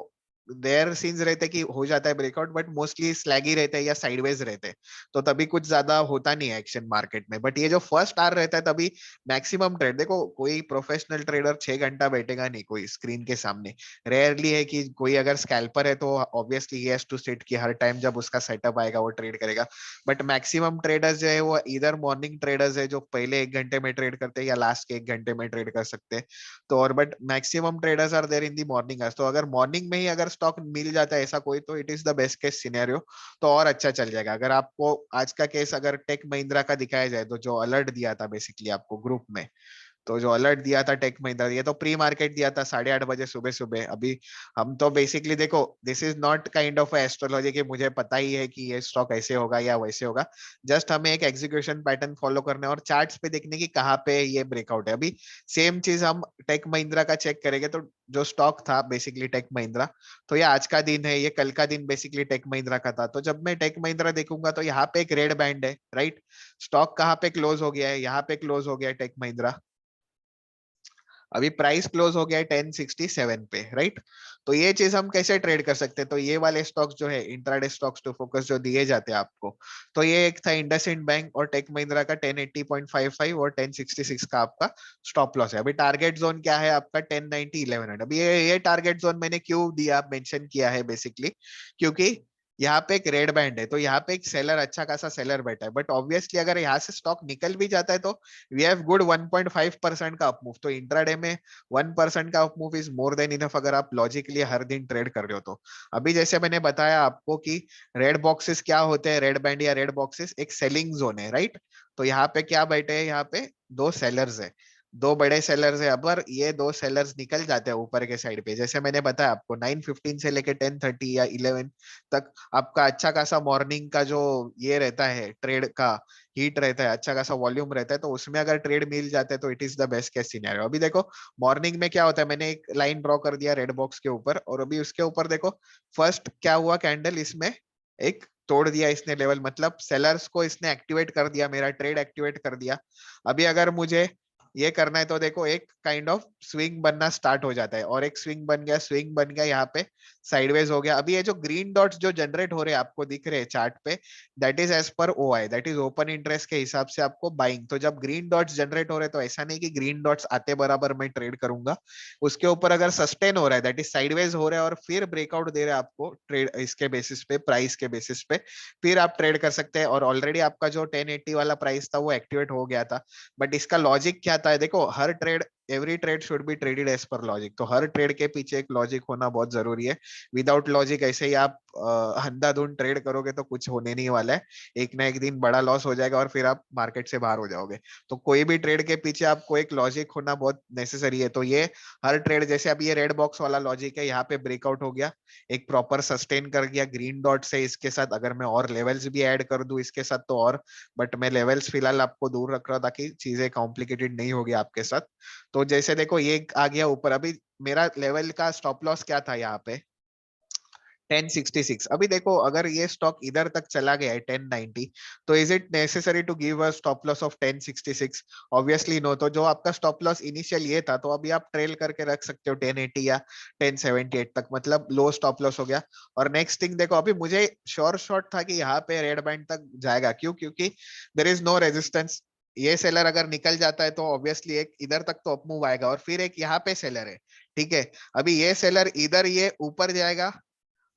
देयर सीन्स रहते कि हो जाता है ब्रेकआउट, बट मोस्टली स्लैगी रहते हैं या साइडवेज रहते हैं, तो तभी कुछ ज्यादा होता नहीं है एक्शन मार्केट में। बट ये जो फर्स्ट आवर रहता है, तभी मैक्सिमम ट्रेड। देखो कोई प्रोफेशनल ट्रेडर 6 घंटा बैठेगा नहीं कोई स्क्रीन के सामने। रेयरली है कि कोई अगर स्कैल्पर है तो obviously he has to sit कि हर टाइम जब उसका सेटअप आएगा वो ट्रेड करेगा। बट मैक्सिमम ट्रेडर्स जो है वो इधर मॉर्निंग ट्रेडर्स है, जो पहले 1 घंटे में ट्रेड करते हैं या लास्ट के 1 घंटे में ट्रेड कर सकते हैं। तो और but maximum traders are there in the morning आज। तो अगर मॉर्निंग में ही अगर स्टॉक मिल जाता है ऐसा कोई, तो it is the best case scenario, तो और अच्छा चल जाएगा। अगर आपको आज का केस अगर टेक महिंद्रा का दिखाया जाए, तो जो अलर्ट दिया था बेसिकली आपको ग्रुप में, तो जो अलर्ट दिया था टेक महिंद्रा, ये तो प्री मार्केट दिया था 8:30 बजे सुबह सुबह। अभी हम तो बेसिकली देखो, this is not kind of astrology कि मुझे पता ही है कि ये स्टॉक ऐसे होगा या वैसे होगा। जस्ट हमें एक एग्जीक्यूशन पैटर्न फॉलो करना है, और चार्ट्स पे देखने की कहाँ पे ये ब्रेकआउट है। अभी सेम चीज हम टेक महिंद्रा का चेक करेंगे, तो जो स्टॉक था बेसिकली टेक महिंद्रा, तो ये आज का दिन है, ये कल का दिन बेसिकली टेक महिंद्रा का था। तो जब मैं टेक महिंद्रा देखूंगा, तो यहाँ पे एक रेड बैंड है, राइट। स्टॉक कहाँ पे क्लोज हो गया है, यहाँ पे क्लोज हो गया है टेक महिंद्रा। अभी प्राइस क्लोज हो गया है 1067 पे, राइट। तो ये चीज हम कैसे ट्रेड कर सकते हैं, तो ये वाले स्टॉक्स जो है इंट्राडे स्टॉक्स टू फोकस जो दिए जाते हैं आपको, तो ये एक था इंडसइंड बैंक और टेक महिंद्रा का 1080.55 और 1066 का आपका स्टॉप लॉस है। अभी टारगेट जोन क्या है आपका 1090 1100। अभी ये टारगेट जोन मैंने क्यों दिया, मेंशन किया है बेसिकली, क्योंकि यहाँ पे एक रेड बैंड है, तो यहाँ पे एक सेलर, अच्छा खासा सेलर बैठा है, बट ऑब्वियसली अगर यहाँ से स्टॉक निकल भी जाता है तो वी हैव गुड 1.5% का अपमूव। तो इंट्राडे में 1% का up move is more than enough, अगर आप लॉजिकली हर दिन ट्रेड कर रहे हो तो। अभी जैसे मैंने बताया आपको कि रेड बॉक्सेस क्या होते हैं, रेड बैंड या रेड बॉक्सेस एक सेलिंग जोन है, राइट। तो यहाँ पे क्या बैठे हैं, यहाँ पे दो सेलर्स है, दो बड़े सेलर्स है। अगर ये दो सेलर्स निकल जाते हैं ऊपर के साइड पे, जैसे मैंने बताया आपको 9:15 से लेके 10:30 या 11 तक आपका अच्छा खासा मॉर्निंग का जो ये रहता है ट्रेड का हीट रहता है, अच्छा खासा वॉल्यूम रहता है, तो उसमें अगर ट्रेड मिल जाते हैं तो it is the best case scenario. अभी देखो मॉर्निंग में क्या होता है, मैंने एक लाइन ड्रॉ कर दिया रेड बॉक्स के ऊपर, और अभी उसके ऊपर देखो फर्स्ट क्या हुआ, कैंडल इसमें एक तोड़ दिया इसने लेवल, मतलब सेलर्स को इसने एक्टिवेट कर दिया, मेरा ट्रेड एक्टिवेट कर दिया। अभी अगर मुझे ये करना है तो देखो एक काइंड ऑफ स्विंग बनना स्टार्ट हो जाता है, और एक स्विंग बन गया, स्विंग बन गया, यहाँ पे साइडवेज हो गया। अभी ये जो ग्रीन डॉट्स जो जनरेट हो रहे हैं आपको दिख रहे हैं चार्ट पे, that is as per OI, that is open interest के हिसाब से आपको बाइंग। तो जब ग्रीन डॉट्स जनरेट हो रहे हैं तो ऐसा नहीं कि ग्रीन डॉट्स आते बराबर मैं ट्रेड करूंगा, उसके ऊपर अगर सस्टेन हो रहा है, दैट इज साइडवेज हो रहा है और फिर ब्रेकआउट दे रहे हैं आपको ट्रेड इसके बेसिस पे, प्राइस के बेसिस पे, फिर आप ट्रेड कर सकते हैं। और ऑलरेडी आपका जो 1080 वाला प्राइस था वो एक्टिवेट हो गया था। बट इसका लॉजिक क्या था, देखो हर trade, every trade should be traded as per logic, तो हर ट्रेड के पीछे एक लॉजिक होना बहुत जरूरी है। विदाउट लॉजिक ऐसे ही आप अंधाधुंध ट्रेड करोगे तो कुछ होने नहीं वाला है, एक ना एक दिन बड़ा लॉस हो जाएगा और फिर आप मार्केट से बाहर हो जाओगे। तो कोई भी ट्रेड के पीछे आपको एक लॉजिक होना बहुत नेसेसरी है। तो ये हर ट्रेड, जैसे अभी ये रेड बॉक्स वाला लॉजिक है, यहाँ पे ब्रेकआउट हो गया, एक प्रॉपर सस्टेन कर गया ग्रीन डॉट से, इसके साथ अगर मैं और लेवल्स भी ऐड कर दूं इसके साथ तो और, बट मैं लेवल्स फिलहाल आपको दूर रख रहा था ताकि चीजें कॉम्प्लिकेटेड नहीं होगी आपके साथ। तो जैसे देखो ये आ गया ऊपर, अभी मेरा लेवल का स्टॉप लॉस क्या था यहाँ पे 1066। अभी देखो अगर ये स्टॉक इधर तक चला गया है 1090, तो is it necessary to give a stop loss of 1066? Obviously no. तो जो आपका स्टॉप लॉस इनिशियल ये था, तो अभी आप ट्रेल करके रख सकते हो 1080 या 1078 तक, मतलब लो स्टॉप लॉस हो गया। और नेक्स्ट थिंग देखो, अभी मुझे श्योर शॉट था कि यहाँ पे रेड बैंड तक जाएगा, क्यों, क्योंकि देर इज नो रेजिस्टेंस। ये सेलर अगर निकल जाता है तो ऑब्वियसली एक इधर तक तो अपमूव आएगा, और फिर एक यहाँ पे सेलर है, ठीक है। अभी ये सेलर इधर ये ऊपर जाएगा,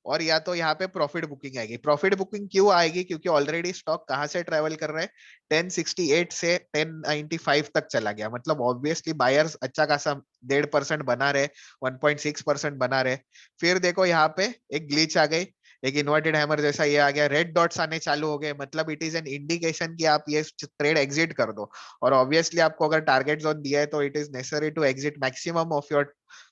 और या तो यहाँ पे प्रॉफिट बुकिंग आएगी। प्रॉफिट बुकिंग क्यों आएगी, क्योंकि ऑलरेडी स्टॉक कहाँ से ट्रेवल कर रहे हैं, 1068 से 1095 तक चला गया, मतलब ऑब्वियसली बायर्स अच्छा खासा 1.5% बना रहे, 1.6% बना रहे। फिर देखो यहाँ पे एक ग्लिच आ गई, एक इन्वर्टेड हैमर जैसा ये आ गया, रेड डॉट्स आने चालू हो गए, मतलब इट इज एन इंडिकेशन कि आप ये ट्रेड एग्जिट कर दो। और ऑब्वियसली आपको अगर टारगेट जोन दिया है तो it is necessary to exit maximum of your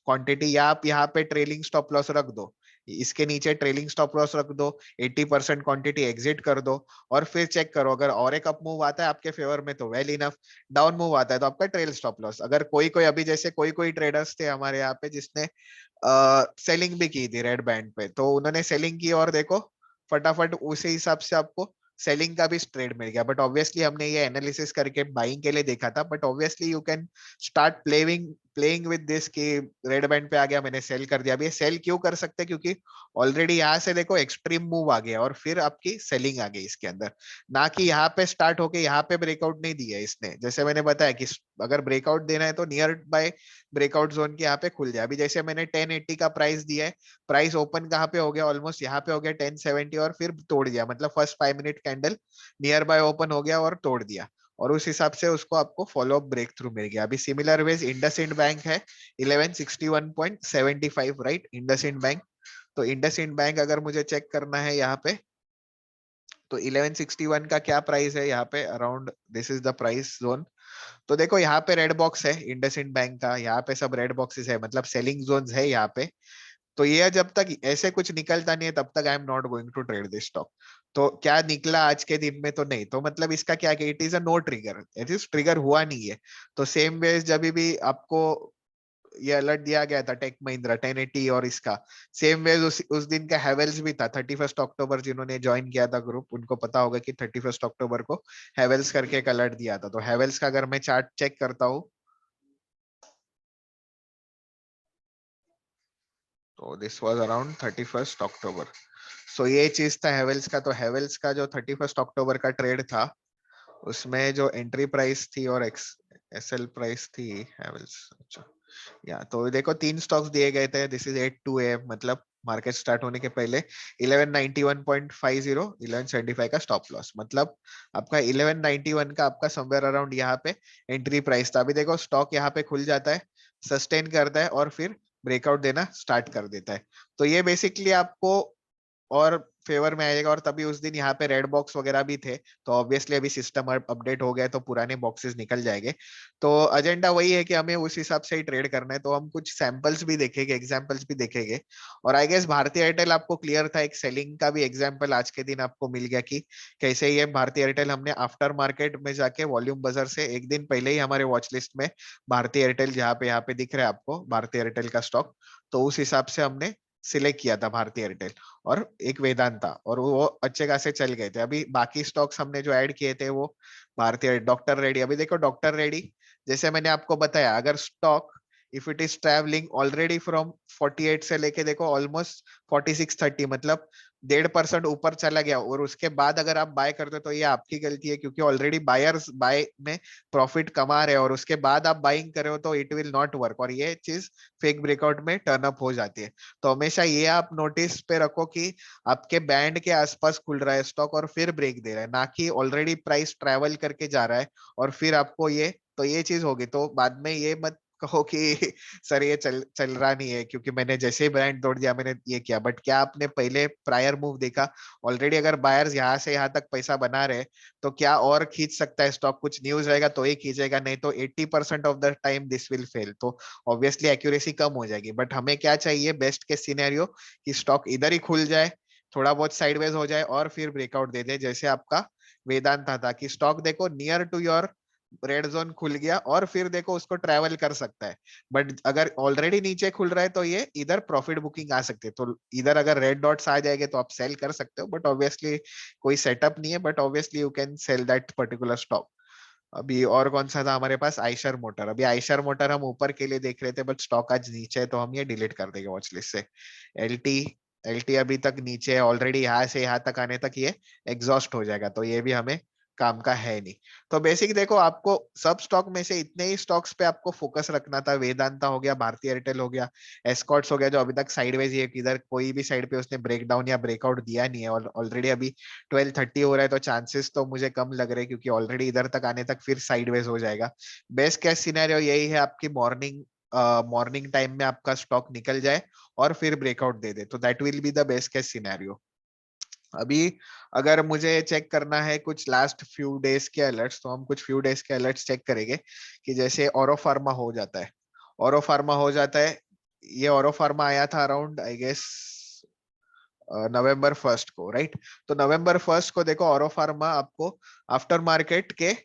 quantity, या आप यहाँ पे ट्रेलिंग स्टॉप लॉस रख दो, इसके नीचे ट्रेलिंग स्टॉप लॉस रख दो, 80% क्वांटिटी एग्जिट कर दो, और फिर चेक करो अगर और एक अप मूव आता है आपके फेवर में तो वेल इनफ, डाउन मूव आता है तो आपका ट्रेल स्टॉप लॉस। अगर कोई कोई अभी जैसे कोई कोई ट्रेडर्स थे हमारे यहाँ पे जिसने सेलिंग भी की थी रेड बैंड पे, तो उन्होंने सेलिंग की और देखो फटाफट उसी हिसाब से आपको सेलिंग का भी ट्रेड मिल गया। बट ऑब्वियसली हमने ये एनालिसिस करके बाइंग के लिए देखा था, but obviously you can start playing with this कि रेड बैंड पे आ गया मैंने सेल कर दिया। अब ये सेल क्यों कर सकते हैं, क्योंकि ऑलरेडी यहाँ से देखो एक्सट्रीम मूव आ गया और फिर आपकी सेलिंग आ गई इसके अंदर, ना कि यहाँ पे स्टार्ट होके यहाँ पे ब्रेकआउट नहीं दिया इसने। जैसे मैंने बताया कि अगर ब्रेकआउट देना है तो नियर बाय ब्रेकआउट जोन के यहाँ पे खुल जाए। अभी जैसे मैंने 1080 का प्राइस दिया है, प्राइस ओपन कहाँ पे हो गया, ऑलमोस्ट यहाँ पे हो गया 1070, और फिर तोड़ दिया, मतलब first 5 minute candle near by open हो गया और तोड़ दिया, और उस हिसाब से उसको आपको फॉलो अप ब्रेक थ्रू मिल गया। अभी सिमिलर वेज इंडसइंड बैंक है 1161.75, राइट, इंडसइंड बैंक। तो इंडसइंड बैंक अगर मुझे चेक करना है यहाँ पे, तो 1161 का क्या प्राइस है यहाँ पे, around this is the price zone. तो देखो यहाँ पे रेड बॉक्स है इंडसइंड बैंक का, यहाँ पे सब रेड बॉक्सेस है, मतलब सेलिंग जोन्स है यहाँ पे। तो ये जब तक ऐसे कुछ निकलता नहीं है तब तक I am not going to trade this stock. तो क्या निकला आज के दिन में, तो नहीं, तो मतलब इसका क्या, कि it is a know trigger, it is trigger हुआ नहीं है। तो सेम वेज जब भी आपको ये अलर्ट दिया गया था टेक महिंद्रा 1080 और इसका, सेम वेज उस दिन का हैवेल्स भी था 31 अक्टूबर, जिन्होंने ज्वाइन किया था ग्रुप उनको पता होगा कि 31 अक्टूबर को हैवेल्स करके एक अलर्ट दिया था। तो हैवेल्स का अगर मैं चार्ट चेक करता हूँ, तो दिस वाज अराउंड 31st अक्टूबर। सो ये चीज था हेवेल्स का। तो हेवेल्स का जो 31st अक्टूबर का ट्रेड था, उसमें जो एंट्री प्राइस थी और एसएल प्राइस थी हेवेल्स। अच्छा, या तो देखो 3 स्टॉक्स दिए गए थे। दिस इज 8 2 AM, मतलब मार्केट स्टार्ट होने के पहले 1191.50, 1175 का स्टॉप लॉस, मतलब आपका 1191 का आपका समवेयर अराउंड यहाँ पे एंट्री प्राइस था। अभी देखो स्टॉक यहाँ पे खुल जाता है, सस्टेन करता है और फिर ब्रेकआउट देना स्टार्ट कर देता है। तो ये बेसिकली आपको और फेवर में आएगा। और तभी उस दिन यहाँ पे रेड बॉक्स वगैरह भी थे, तो ऑब्वियसली अभी सिस्टम अपडेट हो गया है, तो पुराने बॉक्सेस निकल जाएंगे। तो एजेंडा वही है कि हमें उस हिसाब से ही ट्रेड करना है। तो हम कुछ सैंपल्स भी देखेंगे, एग्जांपल्स भी देखेंगे। और आई गेस भारतीय एयरटेल आपको क्लियर था, एक सेलिंग का भी एग्जांपल आज के दिन आपको मिल गया कि कैसे ये भारतीय एयरटेल हमने आफ्टर मार्केट में जाके वॉल्यूम बाजार से एक दिन पहले ही हमारे वॉच लिस्ट में भारतीय एयरटेल, जहाँ पे यहाँ पे दिख रहा है आपको भारतीय एयरटेल का स्टॉक, तो उस हिसाब से हमने सिलेक्ट किया था भारतीय एयरटेल और एक वेदांता, और वो अच्छे खासे चल गए थे। अभी बाकी स्टॉक्स हमने जो ऐड किए थे वो भारतीय डॉक्टर रेड्डी। अभी देखो डॉक्टर रेड्डी, जैसे मैंने आपको बताया, अगर stock if it is travelling already from 48 से लेके देखो ऑलमोस्ट 4630, मतलब 1.5% ऊपर चला गया और उसके बाद अगर आप बाय करते हो तो ये आपकी गलती है, क्योंकि ऑलरेडी बायर्स बाय में प्रॉफिट कमा रहे हैं और उसके बाद आप बाइंग कर रहे हो तो इट विल नॉट वर्क, और ये चीज फेक ब्रेकआउट में टर्न अप हो जाती है। तो हमेशा ये आप नोटिस पे रखो कि आपके बैंड के आसपास खुल रहा है स्टॉक और फिर ब्रेक दे रहा है, ना कि ऑलरेडी प्राइस ट्रैवल करके जा रहा है और फिर आपको ये, तो ये चीज होगी। तो बाद में ये मत कहो कि सर ये चल चल रहा नहीं है क्योंकि मैंने जैसे ही ब्रांड तोड़ दिया मैंने ये किया। बट क्या आपने पहले प्रायर मूव देखा? ऑलरेडी अगर बायर्स यहाँ से यहाँ तक पैसा बना रहे तो क्या और खींच सकता है स्टॉक? कुछ न्यूज रहेगा तो ही खींचेगा, नहीं तो 80% of the time this will fail. तो ऑब्वियसली एक्यूरेसी कम हो जाएगी। बट हमें क्या चाहिए, बेस्ट केस सिनेरियो, कि स्टॉक इधर ही खुल जाए, थोड़ा बहुत साइडवेज हो जाए और फिर ब्रेकआउट दे दे, जैसे आपका वेदांत था कि स्टॉक देखो near to your red zone खुल गया और फिर देखो उसको ट्रैवल कर सकता है। बट अगर ऑलरेडी नीचे खुल रहा है तो ये इधर प्रॉफिट बुकिंग आ सकती है। तो इधर अगर रेड डॉट्स आ जाएंगे तो आप सेल कर सकते हो, बट ऑब्वियसली कोई सेटअप नहीं है, but obviously you can sell that particular stock. अभी और कौन सा था हमारे पास? आयशर मोटर। अभी आयशर मोटर हम ऊपर के लिए देख रहे थे बट स्टॉक आज नीचे है, तो हम ये डिलीट कर देंगे वॉच लिस्ट से। एलटी, एलटी अभी तक नीचे है ऑलरेडी, यहाँ से यहाँ तक आने तक ये एग्जॉस्ट हो जाएगा, तो ये भी हमें काम का है नहीं। तो बेसिक देखो, आपको सब स्टॉक में से इतने ही स्टॉक्स पे आपको फोकस रखना था। वेदांता हो गया, भारतीय एयरटेल हो गया, एस्कॉर्ट्स हो गया जो अभी तक साइडवेज ही है, किधर कोई भी साइड पे उसने ब्रेकडाउन या ब्रेकआउट दिया नहीं है। और ऑलरेडी अभी 12:30 हो रहा है तो चांसेस तो मुझे कम लग रहे हैं, क्योंकि ऑलरेडी इधर तक आने तक फिर साइडवेज हो जाएगा। बेस्ट केस सिनेरियो यही है, आपकी मॉर्निंग टाइम में आपका स्टॉक निकल जाए और फिर ब्रेकआउट दे दे, तो that will be the best case scenario. अभी अगर मुझे चेक करना है कुछ लास्ट फ्यू डेज के अलर्ट्स, तो हम कुछ फ्यू डेज के अलर्ट्स चेक करेंगे कि जैसे औरो फार्मा हो जाता है, औरो फार्मा हो जाता है। ये औरो फार्मा आया था अराउंड आई गेस नवंबर 1 को, राइट? तो नवंबर 1 को देखो औरो फार्मा आपको आफ्टर मार्केट के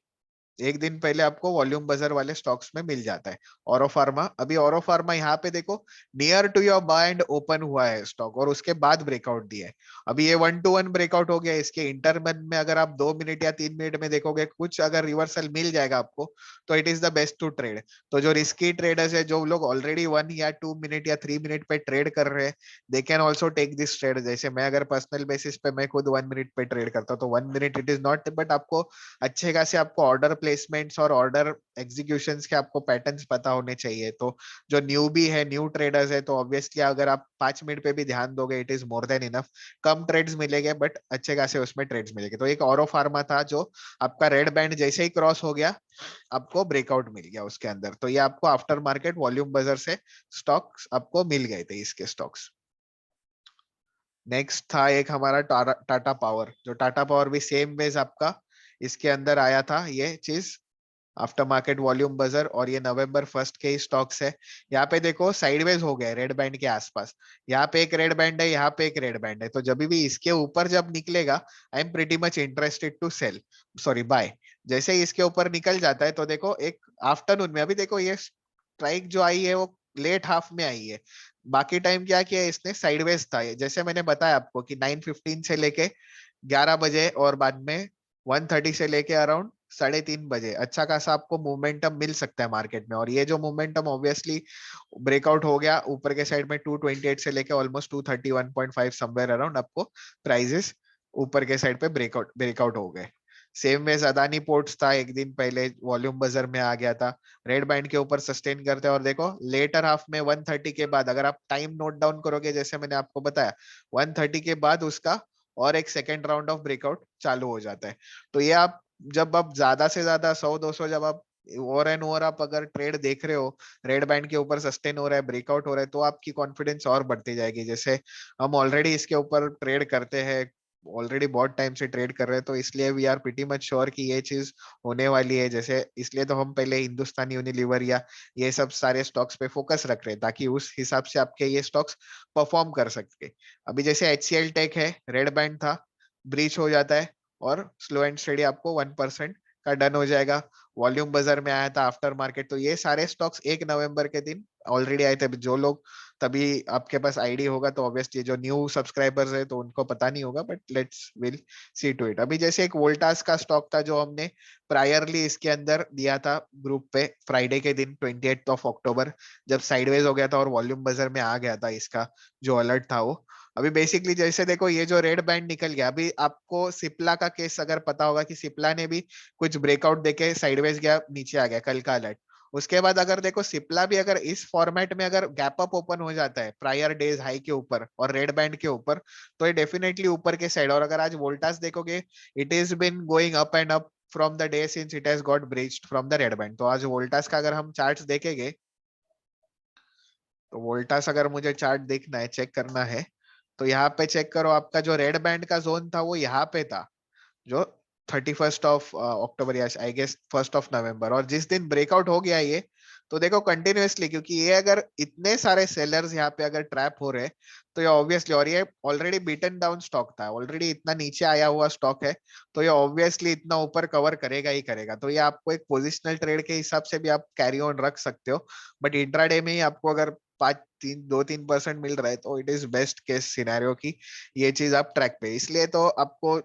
एक दिन पहले आपको वॉल्यूम बाजार वाले स्टॉक्स में मिल जाता है। औरो फार्मा, अभी औरो फार्मा यहाँ पे देखो near to your bind open हुआ है स्टॉक और उसके बाद ब्रेकआउट दिया है। अभी ये 1-to-1 ब्रेकआउट हो गया। इसके इंटरमन में अगर आप 2 मिनट या 3 मिनट में देखोगे, कुछ अगर रिवर्सल मिल जाएगा आपको तो it is the best to trade. तो जो रिस्की ट्रेडर्स है, जो लोग ऑलरेडी 1 या 2 मिनट या 3 मिनट पे ट्रेड कर रहे हैं, they can also take this trade. जैसे मैं अगर पर्सनल बेसिस पे मैं खुद 1 मिनट पे ट्रेड करता हूँ, तो 1 minute it is not, but आपको अच्छे खासे आपको ऑर्डर प्लेसमेंट्स और ऑर्डर एग्जीक्यूशंस के आपको पैटर्न्स पता होने चाहिए। तो जो न्यूबी है, न्यू ट्रेडर्स है, तो ऑब्वियसली अगर आप 5 मिनट पे भी ध्यान दोगे it is more than enough. कम ट्रेड्स मिलेंगे बट अच्छे खासे उसमें ट्रेड्स मिलेंगे। तो एक औरो फार्मा था जो आपका रेड बैंड जैसे ही क्रॉस हो गया, आपको ब्रेकआउट मिल गया उसके अंदर। तो ये आपको आफ्टर मार्केट वॉल्यूम बाजार से स्टॉक्स आपको मिल गए थे, इसके स्टॉक्स। नेक्स्ट था एक हमारा टाटा पावर। जो टाटा पावर भी सेम वेज आपका इसके अंदर आया था ये चीज, आफ्टर मार्केट वॉल्यूम बाजार, और ये नवंबर 1 के ही स्टॉक्स है। यहाँ पे देखो साइडवेज हो गए रेड बैंड के आसपास। यहाँ पे एक रेड बैंड है, यहाँ पे एक रेड बैंड है, तो जब भी इसके ऊपर जब निकलेगा I am pretty much interested to sell, sorry buy. जैसे ही इसके ऊपर निकल जाता है तो देखो एक आफ्टरनून में, अभी देखो ये स्ट्राइक जो आई है वो लेट हाफ में आई है। बाकी टाइम क्या किया इसने, साइडवेज था। जैसे मैंने बताया आपको कि 9:15 से लेके 11 बजे और बाद में 1:30 से लेके अराउंड 3:30 बजे अच्छा खासा आपको मोमेंटम मिल सकता है मार्केट में। और ये जो मोमेंटम ऑब्वियसली ब्रेकआउट हो गया ऊपर के साइड में 228 से लेके ऑलमोस्ट 231.5 समवेयर अराउंड आपको प्राइजेस ऊपर के साइड पे ब्रेकआउट ब्रेकआउट हो गए। सेम वेज अदानी पोर्ट्स था, एक दिन पहले वॉल्यूम बजर में आ गया था, रेड बैंड के ऊपर सस्टेन करते हैं। और देखो लेटर हाफ में 130 के बाद अगर आप टाइम नोट डाउन करोगे जैसे मैंने आपको बताया 130 के बाद उसका और एक सेकेंड राउंड ऑफ ब्रेकआउट चालू हो जाता है। तो ये आप जब आप ज्यादा से ज्यादा 100-200 जब आप ओवर एंड ओवर आप अगर ट्रेड देख रहे हो रेड बैंड के ऊपर सस्टेन हो रहा है ब्रेकआउट हो रहा है तो आपकी कॉन्फिडेंस और बढ़ती जाएगी। जैसे हम ऑलरेडी इसके ऊपर ट्रेड करते हैं, ऑलरेडी बहुत टाइम से ट्रेड कर रहे हैं, तो इसलिए we are pretty much sure कि ये चीज होने वाली है। जैसे इसलिए तो हम पहले हिंदुस्तान यूनिलीवर या ये सब सारे स्टॉक्स पे फोकस रख रहे हैं ताकि उस हिसाब से आपके ये स्टॉक्स परफॉर्म कर सके। अभी जैसे एचसीएल टेक है, रेड बैंड था, ब्रीच हो जाता है और स्लो एंड स्टेडी आपको 1% का डन हो जाएगा। वॉल्यूम बाजार में आया था आफ्टर मार्केट। तो ये सारे स्टॉक्स 1 नवंबर के दिन ऑलरेडी आए थे। जो लोग तभी आपके पास आईडी होगा तो ऑब्वियसली जो न्यू सब्सक्राइबर्स है तो उनको पता नहीं होगा, but let's will see to it. अभी जैसे एक वोल्टास का स्टॉक था जो हमने प्रायरली इसके अंदर दिया था ग्रुप पे फ्राइडे के दिन 28 अक्टूबर, जब साइडवेज हो गया था और वॉल्यूम बाजार में आ गया था इसका जो अलर्ट था वो। अभी बेसिकली जैसे देखो ये जो रेड बैंड निकल गया, अभी आपको सिप्ला का केस अगर पता होगा कि सिप्ला ने भी कुछ ब्रेकआउट देके साइडवेज गया, नीचे आ गया कल का अलर्ट। उसके बाद अगर देखो सिप्ला भी अगर इस फॉर्मेट में अगर गैप अप ओपन हो जाता है प्रायर डेज हाई के ऊपर और रेड बैंड के ऊपर तो ये डेफिनेटली ऊपर के साइड। और अगर आज वोल्टास देखोगे it is been going up and up from the day since it has got breached from the red band. तो आज वोल्टास का अगर हम चार्ट्स देखेंगे तो वोल्टास अगर मुझे चार्ट देखना है चेक करना है तो यहाँ पे चेक करो, आपका जो रेड बैंड का जोन था वो यहाँ पे था जो 31 अक्टूबर या आई गेस 1 नवंबर। और जिस दिन ब्रेकआउट हो गया ये तो देखो कंटिन्यूअसली, क्योंकि ये अगर इतने सारे सेलर्स यहाँ पे अगर ट्रैप हो रहे तो ये ऑब्वियसली, और ये ऑलरेडी बीटन डाउन स्टॉक था, ऑलरेडी इतना नीचे आया हुआ स्टॉक है, तो ये ऑब्वियसली इतना ऊपर कवर करेगा ही करेगा। तो ये आपको एक पोजिशनल ट्रेड के हिसाब से भी आप कैरी ऑन रख सकते हो, बट इंट्राडे में ही आपको अगर 2-3% मिल रहा है तो it is best case scenario की ये चीज आप ट्रैक पे। इसलिए तो आपको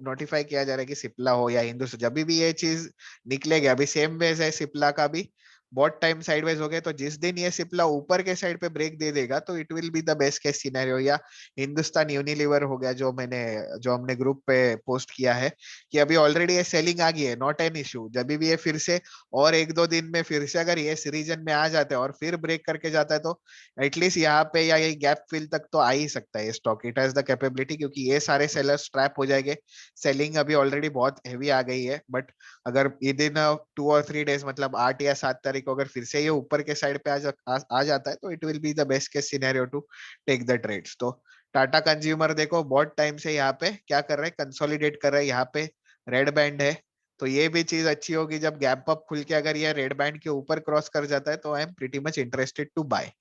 नोटिफाई किया जा रहा है कि सिप्ला हो या हिंदुस्तान, जब भी ये चीज निकलेगी। अभी सेम वेज है सिप्ला का भी, बहुत टाइम साइडवेज हो गया, तो जिस दिन ये सिप्ला ऊपर के साइड पे ब्रेक दे देगा तो it will be the best case scenario. या हिंदुस्तान यूनिलीवर हो गया जो हमने ग्रुप पे पोस्ट किया है कि अभी ऑलरेडी ये सेलिंग आ गई है, नॉट एन इशू। जब भी ये फिर से और 1-2 दिन में फिर से अगर ये रीजन में आ जाता है और फिर ब्रेक करके जाता है तो एटलीस्ट यहाँ पे या ये गैप फिल तक तो आ ही सकता है ये stock. It has the capability, क्योंकि ये सारे सेलर्स ट्रैप हो जाएंगे। सेलिंग अभी ऑलरेडी बहुत हेवी आ गई है, बट अगर विद इन 2 और 3 डेज मतलब 8 या 7 तारीख को अगर फिर से ये ऊपर के साइड पे आ जाता है तो it will be the best case scenario to take the trades. तो टाटा कंज्यूमर देखो बहुत टाइम से यहाँ पे क्या कर रहे हैं, कंसोलिडेट कर रहे हैं, यहाँ पे रेड बैंड है। तो ये भी चीज अच्छी होगी जब गैप अप खुल के अगर ये रेड बैंड के ऊपर क्रॉस कर जाता है तो I am pretty much interested to buy.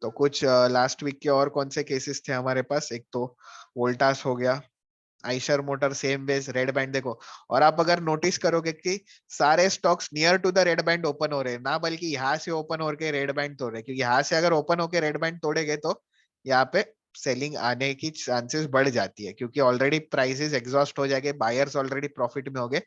तो कुछ लास्ट वीक के और कौन से केसेस थे हमारे पास, एक तो वोल्टास हो गया, Eicher motor same ways red band देखो। और आप अगर नोटिस करोगे कि सारे stocks near to the red band open हो रहे हैं ना, बल्कि यहाँ से ओपन होकर रेड बैंड तोड़ रहे हैं, क्योंकि यहाँ से अगर ओपन होकर रेड बैंड तोड़ेंगे तो यहाँ पे सेलिंग आने की चांसेस बढ़ जाती है, क्योंकि ऑलरेडी प्राइसेस एग्जॉस्ट हो जाएंगे, बायर्स ऑलरेडी प्रॉफिट में हो गए।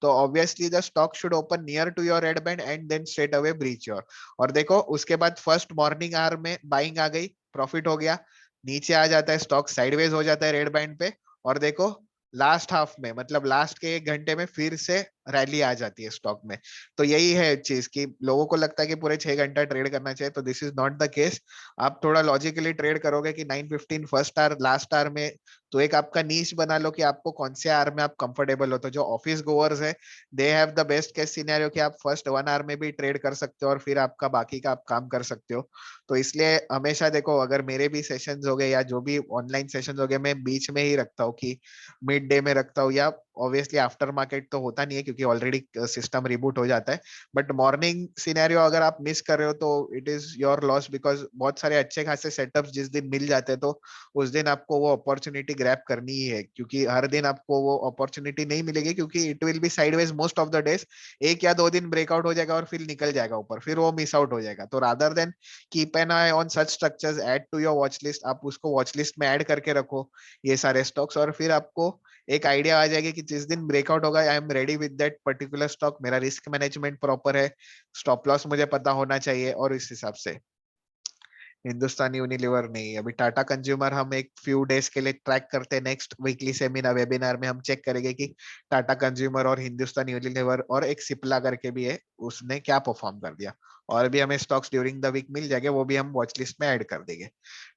तो obviously the stock should open near to your red band and then straight away breach your. और देखो उसके बाद फर्स्ट मॉर्निंग आवर में बाइंग आ गई, प्रॉफिट हो गया, नीचे आ जाता है स्टॉक, साइडवेज हो जाता है रेड बैंड पे, और देखो लास्ट हाफ में मतलब लास्ट के 1 घंटे में फिर से रैली आ जाती है स्टॉक में। तो यही है चीज कि लोगों को लगता है कि पूरे 6 घंटा ट्रेड करना चाहिए, तो this is not the case. आप थोड़ा लॉजिकली ट्रेड करोगे कि 9:15 फर्स्ट आवर लास्ट आवर में, तो एक आपका नीश बना लो कि आपको कौन से आवर में आप कंफर्टेबल हो। तो जो ऑफिस गोअर्स है they have the best case scenario कि आप फर्स्ट 1 आवर में भी ट्रेड कर सकते हो और फिर आपका बाकी का आप काम कर सकते हो। तो इसलिए हमेशा देखो, अगर मेरे भी सेशंस हो गए या जो भी ऑनलाइन सेशंस हो गए, मैं बीच में ही रखता हूँ कि मिड डे में रखता हूँ, या ऑब्वियसली आफ्टर मार्केट तो होता नहीं है क्योंकि ऑलरेडी सिस्टम रिबूट हो जाता है। बट मॉर्निंग सिनेरियो अगर आप मिस कर रहे हो तो it is your loss, because बहुत सारे अच्छे खासे सेटअप्स जिस दिन मिल जाते हैं तो उस दिन आपको वो अपॉर्चुनिटी ग्रैब करनी ही है, क्योंकि हर दिन आपको वो अपॉर्चुनिटी नहीं मिलेगी, क्योंकि it will B sideways most of the days. 1 या 2 दिन ब्रेकआउट हो जाएगा और फिर निकल जाएगा ऊपर, फिर वो मिस आउट हो जाएगा। तो rather than keep an eye on such structures, add to your watch list, आप उसको वॉच लिस्ट में ऐड करके रखो ये सारे स्टॉक्स, और फिर आपको एक आइडिया आ जाएगी कि जिस दिन ब्रेकआउट होगा आई am ready with that particular stock, मेरा रिस्क मैनेजमेंट प्रॉपर है, स्टॉप लॉस मुझे पता होना चाहिए, और इस हिसाब से। हिंदुस्तान यूनिलीवर नहीं, अभी टाटा कंज्यूमर हम एक फ्यू डेज के लिए ट्रैक करते हैं, नेक्स्ट वीकली सेमिनार वेबिनार में हम चेक करेंगे कि टाटा कंज्यूमर और हिंदुस्तान यूनिलीवर और एक सिप्ला करके भी है, उसने क्या परफॉर्म कर दिया। और भी हमें स्टॉक्स ड्यूरिंग द वीक मिल जाएंगे, वो भी हम वॉच लिस्ट में ऐड कर देंगे।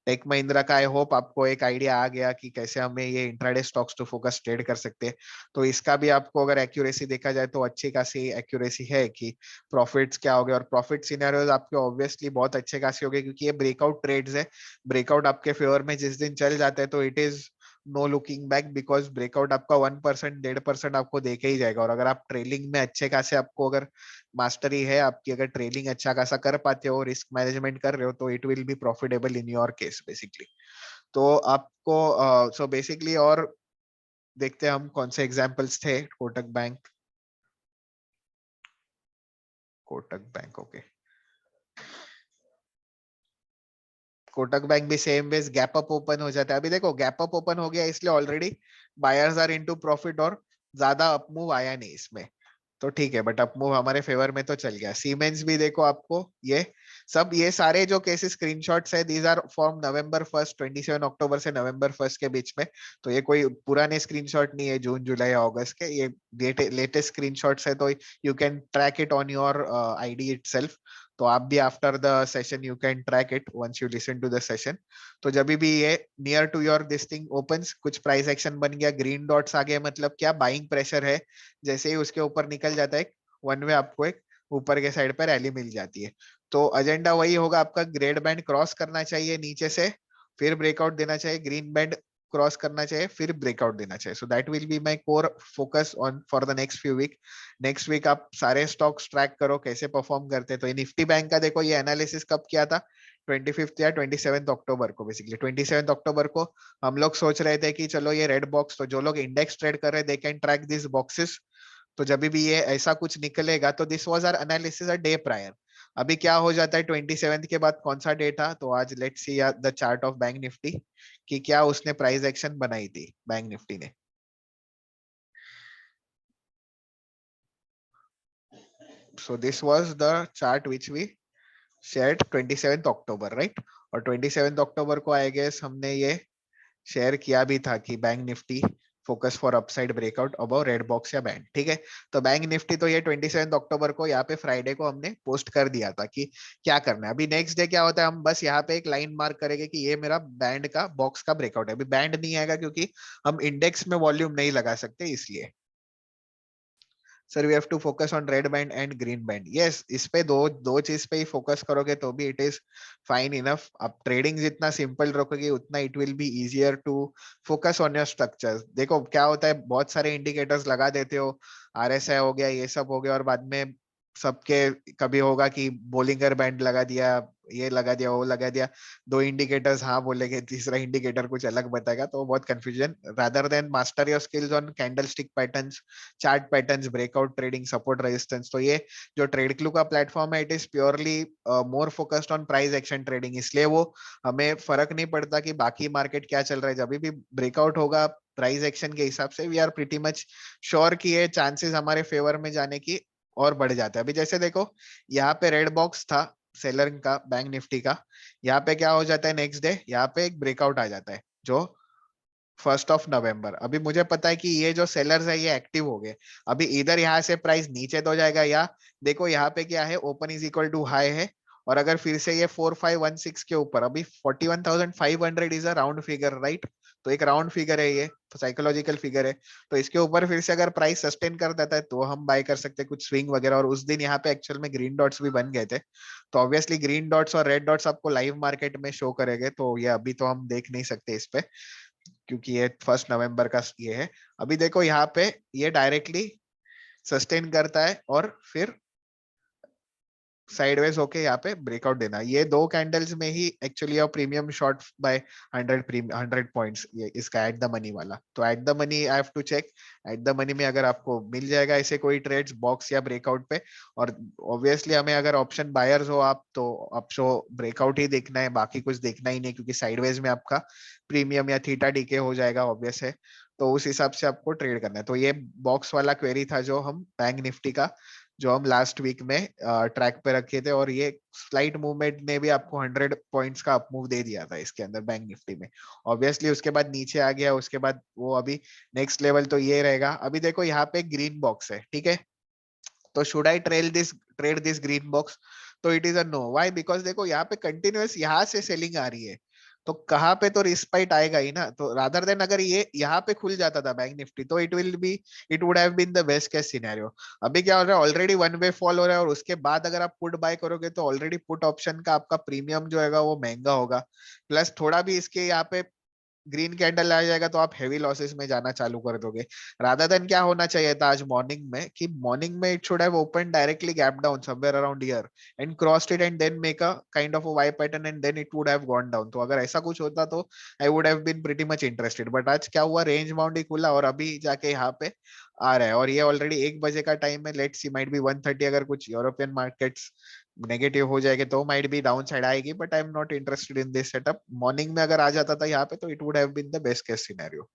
टेक महिंद्रा का आई होप आपको एक आइडिया आ गया कि कैसे हमें ये intraday stocks to focus trade कर सकते हैं। तो इसका भी आपको अगर एक्यूरेसी देखा जाए तो अच्छी खासी एक्यूरेसी है कि प्रॉफिट्स क्या हो गए, और प्रॉफिट सिनेरियोज आपके ऑब्वियसली बहुत अच्छे खासे हो गए, क्योंकि ये ब्रेकआउट ट्रेड्स है। ब्रेकआउट आपके फेवर में जिस दिन चल जाता है तो it is no looking back, because breakout आपका 1% 1.5% आपको देके ही जाएगा। और अगर आप ट्रेलिंग में अच्छे खासे, आपको अगर मास्टरी है आपकी, अगर ट्रेलिंग अच्छा खासा कर पाते हो, रिस्क मैनेजमेंट कर रहे हो, तो it will be profitable in your case basically. तो आपको सो बेसिकली, और देखते हैं हम कौन से एग्जांपल्स थे। Kotak bank, Kotak bank okay, Kotak bank भी same ways gap up open हो जाता है। अभी देखो गैप अप ओपन हो गया, इसलिए already buyers are into profit, और ज्यादा अप मूव आया नहीं इसमें, तो ठीक है। बट अप मूव हमारे फेवर में तो चल गया। सीमेंस भी देखो आपको, ये सब, ये सारे जो केसेस स्क्रीनशॉट्स है, these are from November 1st, 27 अक्टूबर से November 1st के बीच में। तो ये कोई पुराने स्क्रीनशॉट नहीं है जून जुलाई अगस्त के, ये लेटेस्ट स्क्रीनशॉट्स है। तो you can track it on your ID itself. तो आप भी after the session you can track it once you listen to the session. तो जब भी ये near to your this thing opens, कुछ प्राइस एक्शन बन गया, ग्रीन डॉट्स आ गए, मतलब क्या बाइंग प्रेशर है, जैसे ही उसके ऊपर निकल जाता है वन वे, आपको एक ऊपर के साइड पर रैली मिल जाती है। तो एजेंडा वही होगा आपका, ग्रेड बैंड क्रॉस करना चाहिए नीचे से, फिर ब्रेकआउट देना चाहिए, ग्रीन बैंड क्रॉस करना चाहिए, फिर ब्रेकआउट देना चाहिए। So that will be my core focus on for the next few week. Next week आप सारे स्टॉक्स ट्रैक करो कैसे परफॉर्म करते हैं। तो ये निफ्टी बैंक का देखो, ये एनालिसिस कब किया था, 25 या 27 अक्टूबर को। बेसिकली 27 अक्टूबर को हम लोग सोच रहे थे कि चलो ये रेड बॉक्स, तो जो लोग इंडेक्स ट्रेड कर रहे हैं they can track this boxes. तो जब भी ये ऐसा कुछ निकलेगा, तो this was our analysis a day prior. अभी क्या हो जाता है 27 के बाद, कौन सा डे था, तो आज let's see the chart of bank Nifty कि क्या उसने प्राइस एक्शन बनाई थी बैंक निफ्टी ने। So this was the chart which we shared 27 October, right. और 27 अक्टूबर को आई गेस हमने ये शेयर किया भी था कि bank Nifty focus for upside breakout above red box या बैंड, ठीक है। तो बैंक निफ्टी तो ये 27 अक्टूबर को, यहाँ पे फ्राइडे को हमने पोस्ट कर दिया था कि क्या करना है। अभी नेक्स्ट डे क्या होता है, हम बस यहाँ पे एक लाइन मार्क करेंगे कि ये मेरा बैंड का बॉक्स का ब्रेकआउट है। अभी बैंड नहीं आएगा क्योंकि हम इंडेक्स में वॉल्यूम नहीं लगा सकते, इसलिए। Sir we have to focus on red band and green band, yes. इस पे दो दो चीज पे ही फोकस करोगे तो भी इट इज फाइन इनफ। आप ट्रेडिंग जितना सिंपल रखोगे उतना it will be easier to focus on your structures. देखो क्या होता है, बहुत सारे इंडिकेटर्स लगा देते हो, आरएसआई हो गया, ये सब हो गया, और बाद में सबके कभी होगा कि बोलिंगर बैंड लगा दिया, ये लगा दिया, वो लगा दिया, दो इंडिकेटर्स हाँ बोलेंगे, तीसरा इंडिकेटर कुछ अलग बताएगा, तो बहुत confusion. Rather than master your skills on candle stick patterns, chart patterns, breakout trading, support resistance. तो ये जो ट्रेड क्लू का प्लेटफॉर्म है, it is purely more focused on price action trading, इसलिए वो हमें फर्क नहीं पड़ता कि बाकी मार्केट क्या चल रहा है। जब भी ब्रेकआउट होगा प्राइस एक्शन के हिसाब से, we are pretty much sure कि ये चांसेस हमारे फेवर में जाने की और बढ़ जाता है। अभी जैसे देखो यहाँ पे रेड बॉक्स था सेलर का बैंक निफ्टी का, यहाँ पे क्या हो जाता है नेक्स्ट डे, यहाँ पे एक ब्रेकआउट आ जाता है जो 1 November। अभी मुझे पता है कि ये जो सेलर्स है ये एक्टिव हो गए। अभी इधर यहाँ से प्राइस नीचे तो जाएगा, या देखो यहाँ पे क्या है, open is equal to high है, और अगर फिर से ये 4516 के ऊपर, अभी 41,500 is a round figure, right. तो एक राउंड फिगर है ये, तो साइकोलॉजिकल फिगर है। तो इसके ऊपर फिर से अगर प्राइस सस्टेन कर देता है तो हम बाय कर सकते हैं कुछ स्विंग वगैरह। और उस दिन यहाँ पे एक्चुअल में ग्रीन डॉट्स भी बन गए थे, तो ऑब्वियसली ग्रीन डॉट्स और रेड डॉट्स आपको लाइव मार्केट में शो करेंगे, तो ये अभी तो हम देख नहीं सकते इस पे, क्योंकि ये 1 नवंबर का ये है। अभी देखो यहाँ पे ये डायरेक्टली सस्टेन करता है और फिर साइडवेज होके यहाँ पे ब्रेकआउट देना। ये दो कैंडल्स में ही actually premium short by 100 points, ये इसका एट द मनी वाला। तो at the money I have to check, at the money में अगर आपको मिल जाएगा ऐसे कोई ट्रेड्स बॉक्स या ब्रेकआउट पे। और ऑब्वियसली हमें अगर ऑप्शन बायर्स हो आप, तो आपको ब्रेकआउट ही देखना है, बाकी कुछ देखना ही नहीं, क्योंकि साइडवेज में आपका प्रीमियम या थीटा डीके हो जाएगा, ऑब्वियस है। तो उस हिसाब से आपको ट्रेड करना है। तो ये बॉक्स वाला क्वेरी था जो हम बैंक निफ्टी का, जो हम लास्ट वीक में ट्रैक पे रखे थे, और ये स्लाइट मूवमेंट ने भी आपको 100 पॉइंट्स का अप मूव दे दिया था इसके अंदर बैंक निफ्टी में। ऑब्वियसली उसके बाद नीचे आ गया, उसके बाद वो अभी नेक्स्ट लेवल तो ये रहेगा। अभी देखो यहाँ पे ग्रीन बॉक्स है, ठीक है, तो should I trade this green box? तो it is a no. Why? Because देखो यहाँ पे कंटिन्यूअस यहाँ से सेलिंग आ रही है, तो कहाँ पे तो रिस्पाइट आएगा ही ना। तो रादर देन अगर ये यहाँ पे खुल जाता था बैंक निफ्टी, तो it would have been the best case scenario. अभी क्या हो रहा है, ऑलरेडी वन वे फॉल हो रहा है, और उसके बाद अगर आप पुट बाय करोगे तो ऑलरेडी पुट ऑप्शन का आपका प्रीमियम जो है वो महंगा होगा, प्लस थोड़ा भी इसके यहाँ पे ग्रीन कैंडल आ जाएगा तो आप हेवी लॉसेस में जाना चालू कर दोगे। रादर देन क्या होना चाहिए था आज मॉर्निंग में, कि मॉर्निंग में it should have open directly gap down somewhere around here and crossed it and then make a kind of a Y pattern and then it would have gone down. तो अगर ऐसा कुछ होता तो I would have been pretty much interested, but आज क्या हुआ, range bound ही खुला और अभी जाके यहाँ पे आ रहा है, और ये ऑलरेडी 1 बजे का टाइम है। लेट्स सी, माइट बी 1:30, अगर कुछ यूरोपियन मार्केट्स नेगेटिव हो जाएंगे तो माइट बी डाउन साइड आएगी, but I am not interested in this setup. Morning में अगर आ जाता था यहाँ पे तो it would have been the best case scenario.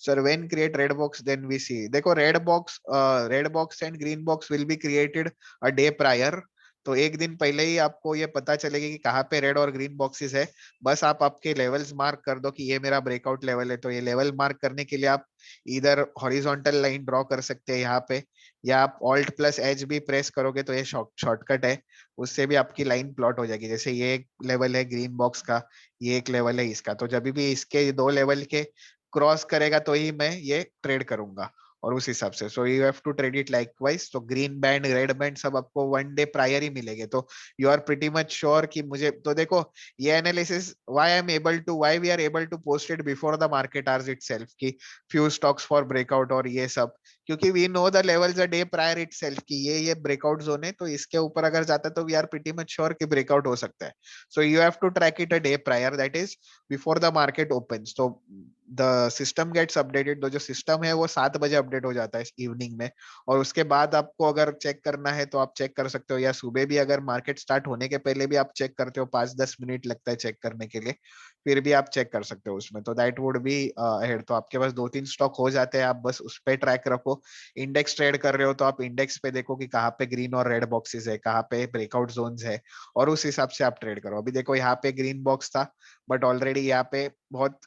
Sir when create red box then we see, देखो red box and green box will be created a day prior. तो एक दिन पहले ही आपको ये पता चलेगा कि कहाँ पे रेड और ग्रीन बॉक्सेस है। बस आप आपके लेवल्स मार्क कर दो कि ये मेरा ब्रेकआउट लेवल है। तो ये लेवल मार्क करने के लिए आप इधर हॉरिजॉन्टल लाइन ड्रॉ कर सकते हैं यहाँ पे, या आप ऑल्ट प्लस एच भी प्रेस करोगे तो ये शॉर्टकट है, उससे भी आपकी लाइन प्लॉट हो जाएगी। जैसे ये एक लेवल है ग्रीन बॉक्स का, ये एक लेवल है इसका, तो जब भी इसके दो लेवल के क्रॉस करेगा तो ही मैं ये ट्रेड करूंगा, और उस हिसाब से so you have to trade it likewise. तो ग्रीन बैंड रेड बैंड सब आपको वन डे प्रायर ही मिलेंगे, तो you are pretty much sure कि मुझे तो देखो ये analysis why we are able to post it before the market hours itself की फ्यू स्टॉक्स फॉर ब्रेकआउट और ये सब, क्योंकि we know the levels a day prior itself की ये ब्रेकआउट जोन है, तो इसके ऊपर अगर जाता है तो we are pretty much sure कि ब्रेकआउट हो सकता है। So you have to track it a day prior, that is before the market opens. तो द सिस्टम गेट्स अपडेटेड, तो जो सिस्टम है वो 7 बजे अपडेट हो जाता है इवनिंग में, और उसके बाद आपको अगर चेक करना है तो आप चेक कर सकते हो, या सुबह भी अगर मार्केट स्टार्ट होने के पहले भी आप चेक करते हो, 5-10 मिनट लगता है चेक करने के लिए, फिर भी आप चेक कर सकते हो उसमें। तो दैट वुड बी अहेड। तो आपके पास 2-3 स्टॉक हो जाते हैं, आप बस उस पर ट्रैक रखो। इंडेक्स ट्रेड कर रहे हो तो आप इंडेक्स पे देखो कि कहाँ पे ग्रीन और रेड बॉक्सेस है, कहाँ पे ब्रेकआउट जोन्स है, और उस हिसाब से आप ट्रेड करो। अभी देखो यहाँ पे ग्रीन बॉक्स था, बट ऑलरेडी यहाँ पे बहुत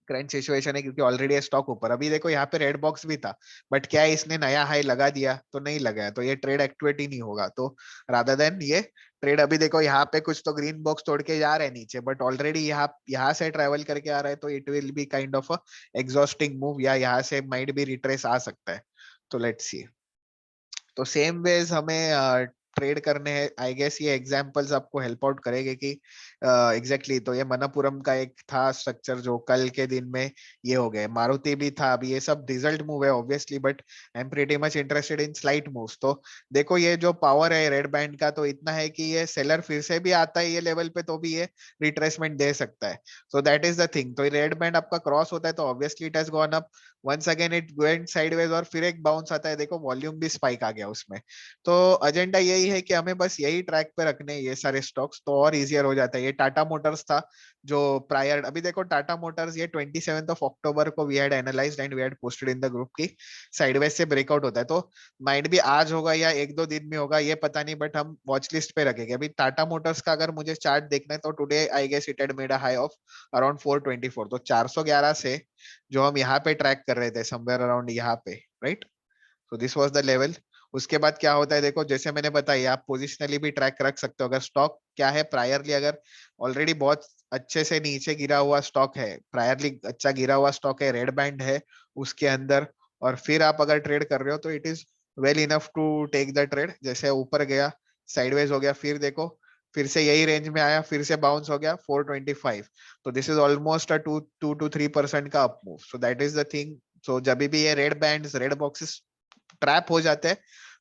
करंट सिचुएशन है क्योंकि ऑलरेडी स्टॉक ऊपर। अभी देखो यहाँ पे रेड बॉक्स भी था, बट क्या है, इसने नया हाई लगा दिया तो नहीं लगाया, तो ये ट्रेड एक्टिवेट ही नहीं होगा। तो रादर देन ये ट्रेड, अभी देखो यहाँ पे कुछ तो ग्रीन बॉक्स तोड़ के जा रहे हैं नीचे, बट ऑलरेडी यहाँ से ट्रेवल करके आ रहा है, तो it will be kind of exhausting move, या यहाँ से माइट भी रिट्रेस आ सकता है। तो लेट्स सी। तो सेम वेज हमें ट्रेड करने हैं, आई गेस ये एग्जांपल्स आपको हेल्प आउट करेंगे कि एग्जैक्टली तो ये मनपुरम का एक था स्ट्रक्चर जो कल के दिन में ये हो गए, मारुति भी था। अभी ये सब रिजल्ट मूव है obviously, but I am pretty much interested in slight moves. तो देखो ये जो पावर है रेड बैंड का, तो इतना है कि ये सेलर फिर से भी आता है ये लेवल पे तो भी ये रिट्रेसमेंट दे सकता है। So that is the thing. तो रेड बैंड आपका क्रॉस होता है तो obviously it has gone up, once again it went sideways, और फिर एक बाउंस आता है, देखो वॉल्यूम भी स्पाइक आ गया उसमें। तो एजेंडा यही है कि हमें बस यही ट्रैक पे रखने हैं ये सारे स्टॉक्स, तो और इजियर हो जाता है। ये टाटा मोटर्स था जो प्रायर, अभी देखो टाटा मोटर्स ये 27 अक्टूबर को we had analysed and we had posted in the group की साइडवेज से ब्रेकआउट होता है, तो माइट भी आज होगा या 1-2 दिन में होगा ये पता नहीं, बट हम वॉच लिस्ट पे रखेंगे। अभी टाटा मोटर्स का अगर मुझे चार्ट देखना है तो today I guess it had made a high of around 424, तो 411 से जो हम यहाँ पे ट्रैक कर रहे थे समवेयर अराउंड यहाँ पे, right. So this was the level. उसके बाद क्या होता है, देखो जैसे मैंने बताया आप पोजिशनली भी ट्रैक रख सकते हो। अगर स्टॉक क्या है प्रायरली, अगर ऑलरेडी बहुत अच्छे से नीचे गिरा हुआ स्टॉक है, प्रायरली अच्छा गिरा हुआ स्टॉक है, रेड बैंड है उसके अंदर, और फिर आप अगर ट्रेड कर रहे हो तो it is well enough to take the trade. जैसे ऊपर गया, साइडवेज हो गया, फिर देखो फिर से यही रेंज में आया, फिर से बाउंस हो गया 425, तो this is almost a 2 to 3% का up move. So that is the thing. So जब भी ये red bands red boxes trap हो जाते हैं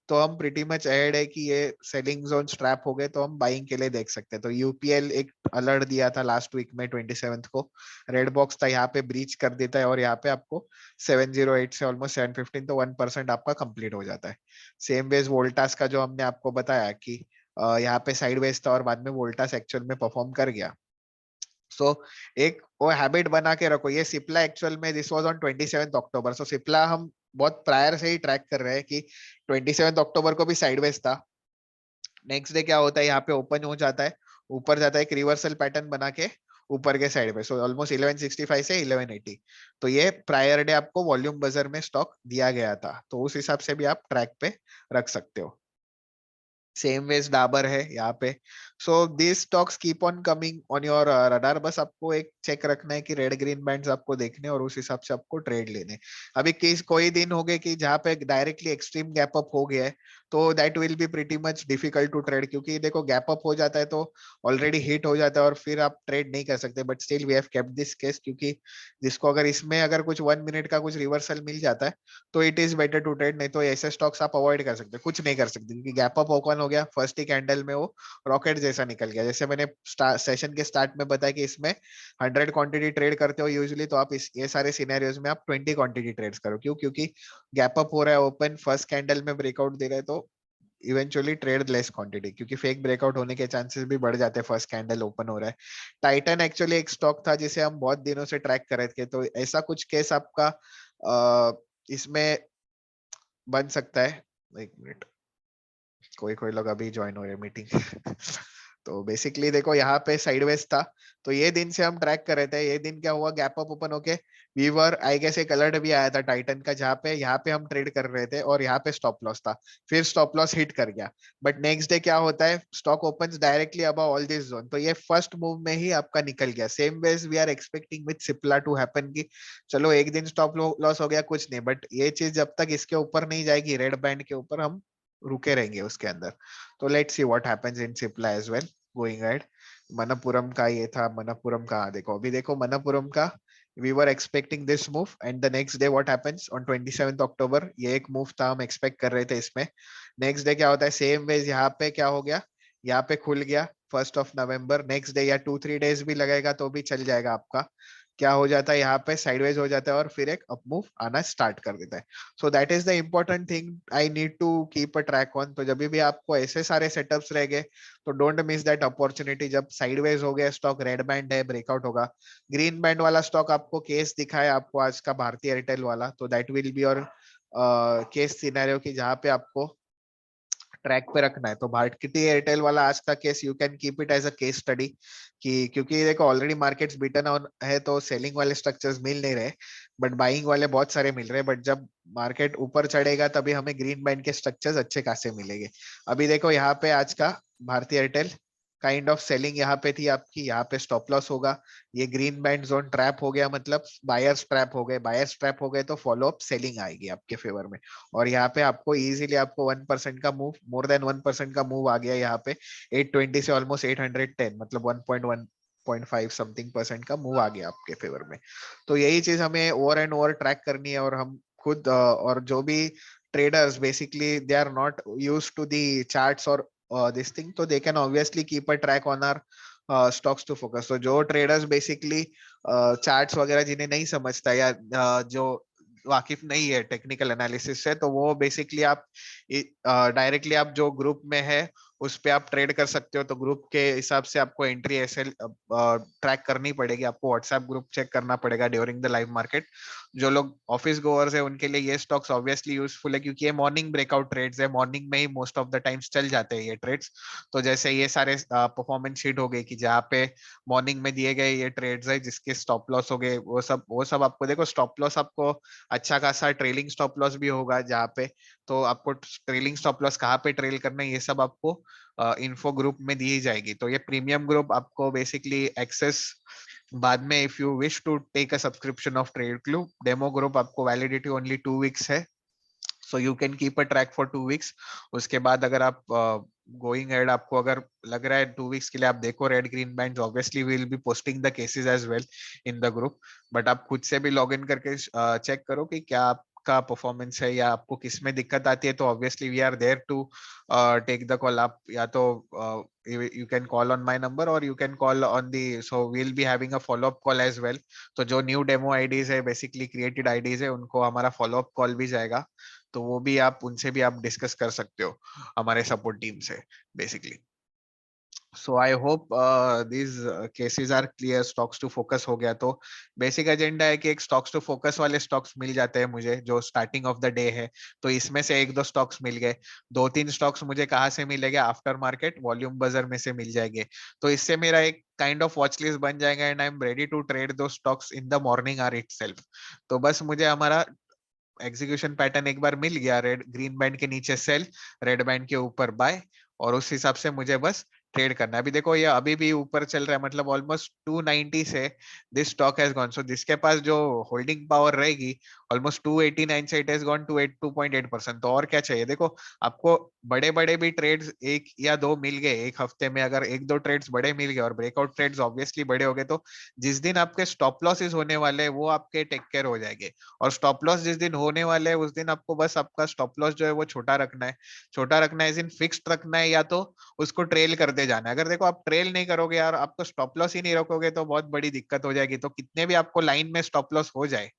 तो हम प्रीटी मच अहेड है कि ये सेलिंग जोन ट्रैप हो गए तो हम बाइंग के लिए देख सकते हैं। तो यूपीएल एक अलर्ट दिया था लास्ट वीक में 27 को, रेड बॉक्स था, यहाँ पे ब्रीच कर देता है और यहाँ पे आपको 708 से ऑलमोस्ट 715, तो 1% आपका कंप्लीट हो जाता है। सेम वेज वोल्टास का जो हमने आपको बताया कि यहाँ पे साइड वेज था और बाद में वोल्टास एक्चुअल में परफॉर्म कर गया। सो एक वो हैबिट बना के रखो। ये सिप्ला एक्चुअल में दिस वाज ऑन 27 अक्टूबर। सो सिप्ला हम बहुत प्रायर से ही ट्रैक कर रहे हैं कि 27 अक्टूबर को भी साइडवेज था। नेक्स्ट डे क्या होता है, यहाँ पे ओपन हो जाता है, ऊपर जाता है, एक रिवर्सल पैटर्न बना के ऊपर के साइड पे। सो ऑलमोस्ट 1165 से 1180। तो ये प्रायर डे आपको वॉल्यूम बजर में स्टॉक दिया गया था, तो उस हिसाब से भी आप ट्रैक पे रख सकते हो। सेम वेज डाबर है यहाँ पे। So this stocks keep on coming on your radar. बस आपको एक चेक रखना है कि रेड ग्रीन बैंड्स आपको देखने और उस हिसाब से आपको ट्रेड लेने। अभी कोई दिन हो गए कि जहाँ पे डायरेक्टली एक्सट्रीम गैप अप हो गया है, तो that will be pretty much difficult to trade, क्योंकि देखो गैप अप हो जाता है तो ऑलरेडी हिट हो जाता है और फिर आप ट्रेड नहीं कर सकते। But still we have kept this case, क्योंकि जिसको अगर इसमें अगर कुछ 1 मिनट का कुछ रिवर्सल मिल जाता है तो it is better to trade. नहीं तो ऐसे स्टॉक्स आप अवॉइड कर सकते, कुछ नहीं कर सकते, क्योंकि गैप अप ओपन हो गया, फर्स्ट ही कैंडल में वो रॉकेट जैसा निकल गया। जैसे मैंने सेशन के स्टार्ट में बताया कि इसमें 100 क्वांटिटी ट्रेड करते हो यूजुअली, तो आप ये सारे सिनेरियोज में आप 20 क्वांटिटी ट्रेड्स करो। क्यों? क्योंकि गैप अप हो रहा है, ओपन फर्स्ट कैंडल में ब्रेकआउट दे रहा है, तो इवेंचुअली ट्रेड लेस क्वांटिटी, क्योंकि फेक ब्रेकआउट होने के चांसेस भी बढ़ जाते हैं फर्स्ट कैंडल ओपन हो रहा है। टाइटन एक्चुअली एक स्टॉक था जिसे हम बहुत दिनों से ट्रैक कर रहे थे, तो ऐसा कुछ केस आपका इसमें बन सकता है। एक मिनट, कोई कोई लोग अभी ज्वाइन हो रहे हैं मीटिंग। तो बेसिकली देखो यहाँ पे साइडवेज था, तो ये दिन से हम ट्रैक कर रहे थे। ये दिन क्या हुआ, गैप अप ओपन होके वीवर आई गेस एक अलर्ट भी आया था टाइटन का, जहाँ पे यहाँ पे हम ट्रेड कर रहे थे और यहाँ पे स्टॉप लॉस था। फिर स्टॉप लॉस हिट कर गया, बट नेक्स्ट डे क्या होता है, stock opens directly above all this zone, तो ये फर्स्ट मूव में ही आपका निकल गया। Same ways we are expecting with Cipla to happen की चलो एक दिन स्टॉप लॉस हो गया कुछ नहीं, बट ये चीज जब तक इसके ऊपर नहीं जाएगी, रेड बैंड के ऊपर, हम रुके रहेंगे उसके अंदर। तो let's see what happens in Cipla as well going ahead. Manappuram का ये था, मनपुरम का देखो, अभी देखो मनपुरम का we were expecting this move and the next day what happens on 27 October, ये एक मूव था, हम एक्सपेक्ट कर रहे थे इसमें। नेक्स्ट डे क्या होता है, सेम वेज यहाँ पे क्या हो गया, यहाँ पे खुल गया 1 नवंबर। नेक्स्ट डे या 2-3 डेज भी लगेगा तो भी चल जाएगा आपका। क्या हो जाता है, यहाँ पे साइडवेज हो जाता है और फिर एक अप मूव आना स्टार्ट कर देता है। So that is the important thing I need to keep a track on. तो जब भी आपको ऐसे सारे सेटअप्स रह गए तो डोंट मिस दैट अपॉर्चुनिटी। जब साइडवेज हो गया स्टॉक, रेड बैंड है, ब्रेकआउट होगा, ग्रीन बैंड वाला स्टॉक आपको केस दिखा है आपको आज का भारतीय एयरटेल वाला, तो that will be your case scenario की जहाँ पे आपको ट्रैक पे रखना है। तो भारती एयरटेल वाला आज का case you can keep it as a case study, कि क्योंकि देखो ऑलरेडी मार्केट्स बीटन ऑन है, तो सेलिंग वाले स्ट्रक्चर्स मिल नहीं रहे, बट बाइंग वाले बहुत सारे मिल रहे हैं। बट जब मार्केट ऊपर चढ़ेगा तभी हमें ग्रीन बैंड के स्ट्रक्चर्स अच्छे खासे मिलेंगे। अभी देखो यहाँ पे आज का भारतीय एयरटेल काइंड ऑफ सेलिंग यहाँ पे थी आपकी, यहाँ पे स्टॉप लॉस होगा, ये ग्रीन बैंड जोन ट्रैप हो गया, मतलब बायर्स ट्रैप हो गए। बायर्स ट्रैप हो गए तो फॉलो अप सेलिंग आएगी आपके फेवर में, और यहाँ पे आपको इजीली आपको 1% का मूव, मोर देन 1% का मूव आ गया यहाँ पे। 820 से ऑलमोस्ट 810, मतलब 1.1.5 समथिंग परसेंट का मूव आ गया आपके फेवर में। तो यही चीज हमें ओवर एंड ओवर ट्रैक करनी है, और हम खुद और जो भी traders basically they are not use to the charts और दिस थिंग, तो they can obviously keep a track on our stocks to focus. तो जो ट्रेडर्स बेसिकली चार्ट्स वगैरह जिन्हें नहीं समझता, या जो वाकिफ नहीं है टेक्निकल एनालिसिस से, तो वो बेसिकली आप डायरेक्टली आप जो ग्रुप में है उस पे आप ट्रेड कर सकते हो। तो ग्रुप के हिसाब से आपको एंट्री ऐसे ट्रैक करनी पड़ेगी, आपको व्हाट्सएप ग्रुप चेक करना पड़ेगा ड्यूरिंग द लाइव मार्केट। जो लोग ऑफिस गोअर्स है उनके लिए ये स्टॉक्स ऑब्वियसली यूजफुल है, क्योंकि ये मॉर्निंग ब्रेकआउट ट्रेड्स है, मॉर्निंग में ही मोस्ट ऑफ द टाइम्स चल जाते हैं ये ट्रेड्स। तो जैसे ये सारे परफॉर्मेंस शीट हो गई कि जहाँ पे मॉर्निंग में दिए गए ये ट्रेड्स है जिसके स्टॉप लॉस हो गए, वो सब आपको देखो, स्टॉप लॉस आपको अच्छा खासा ट्रेलिंग स्टॉप लॉस भी होगा जहाँ पे, तो आपको ट्रेलिंग स्टॉप लॉस कहाँ पे ट्रेल करना है ये सब आपको इन्फो ग्रुप में दी जाएगी। तो ये प्रीमियम ग्रुप आपको बेसिकली एक्सेस बाद में, if you wish to take a subscription of Trade Clue demo group, आपको वैलिडिटी ओनली 2 वीक्स है, so you can keep a track for 2 weeks. उसके बाद अगर आप गोइंग एड आपको अगर लग रहा है 2 वीक्स के लिए आप देखो red green band, obviously we will be posting the cases as well in the group, but आप खुद से भी लॉग इन करके चेक करो कि क्या आपका परफॉर्मेंस है या आपको किस में दिक्कत आती है। तो obviously we are there to take the call. आप या तो you can call on my number or you can call on the, so we'll be having a follow up call as well। तो जो न्यू डेमो आईडीज है, basically created IDs है, उनको हमारा follow up call भी जाएगा, तो वो भी आप उनसे भी आप डिस्कस कर सकते हो हमारे सपोर्ट टीम से basically. So I hope these cases are clear. Stocks to focus हो गया, तो बेसिक एजेंडा है कि एक स्टॉक्स टू फोकस वाले स्टॉक्स मिल जाते हैं मुझे जो स्टार्टिंग ऑफ द डे है. तो इसमें से एक दो स्टॉक्स मिल गए. दो तीन स्टॉक्स मुझे कहाँ से मिलेंगे? आफ्टर मार्केट वॉल्यूम बजर में से मिल जाएंगे. तो इससे मेरा एक काइंड ऑफ वॉच लिस्ट बन जाएगा and I am ready to trade दो stocks in the morning or itself. तो बस मुझे हमारा एग्जीक्यूशन पैटर्न एक बार मिल गया, रेड ग्रीन बैंड के नीचे सेल, रेड बैंड के ऊपर बाय, और उस हिसाब से मुझे बस ट्रेड करना है. अभी देखो ये अभी भी ऊपर चल रहा है, मतलब ऑलमोस्ट 290 से दिस स्टॉक हैज गॉन. सो जिसके पास जो होल्डिंग पावर रहेगी ऑलमोस्ट 289 से इट हैज गॉन टू 2.8%. तो और क्या चाहिए? देखो आपको बड़े बड़े भी ट्रेड्स एक या दो मिल गए एक हफ्ते में, अगर एक दो ट्रेड्स बड़े मिल गए और ब्रेकआउट ट्रेड्स ऑब्वियसली बड़े हो गए, तो जिस दिन आपके स्टॉप लॉसेस होने वाले हैं वो आपके टेक केयर हो जाएंगे. और स्टॉप लॉस जिस दिन होने वाले हैं उस दिन आपको बस आपका स्टॉप लॉस जो है वो छोटा रखना है. छोटा रखना है, फिक्स्ड रखना है, या तो उसको ट्रेल करते जाना है. अगर देखो आप ट्रेल नहीं करोगे यार, आपको स्टॉप लॉस ही नहीं रखोगे तो बहुत बड़ी दिक्कत हो जाएगी. तो कितने भी आपको लाइन में स्टॉप लॉस हो जाए,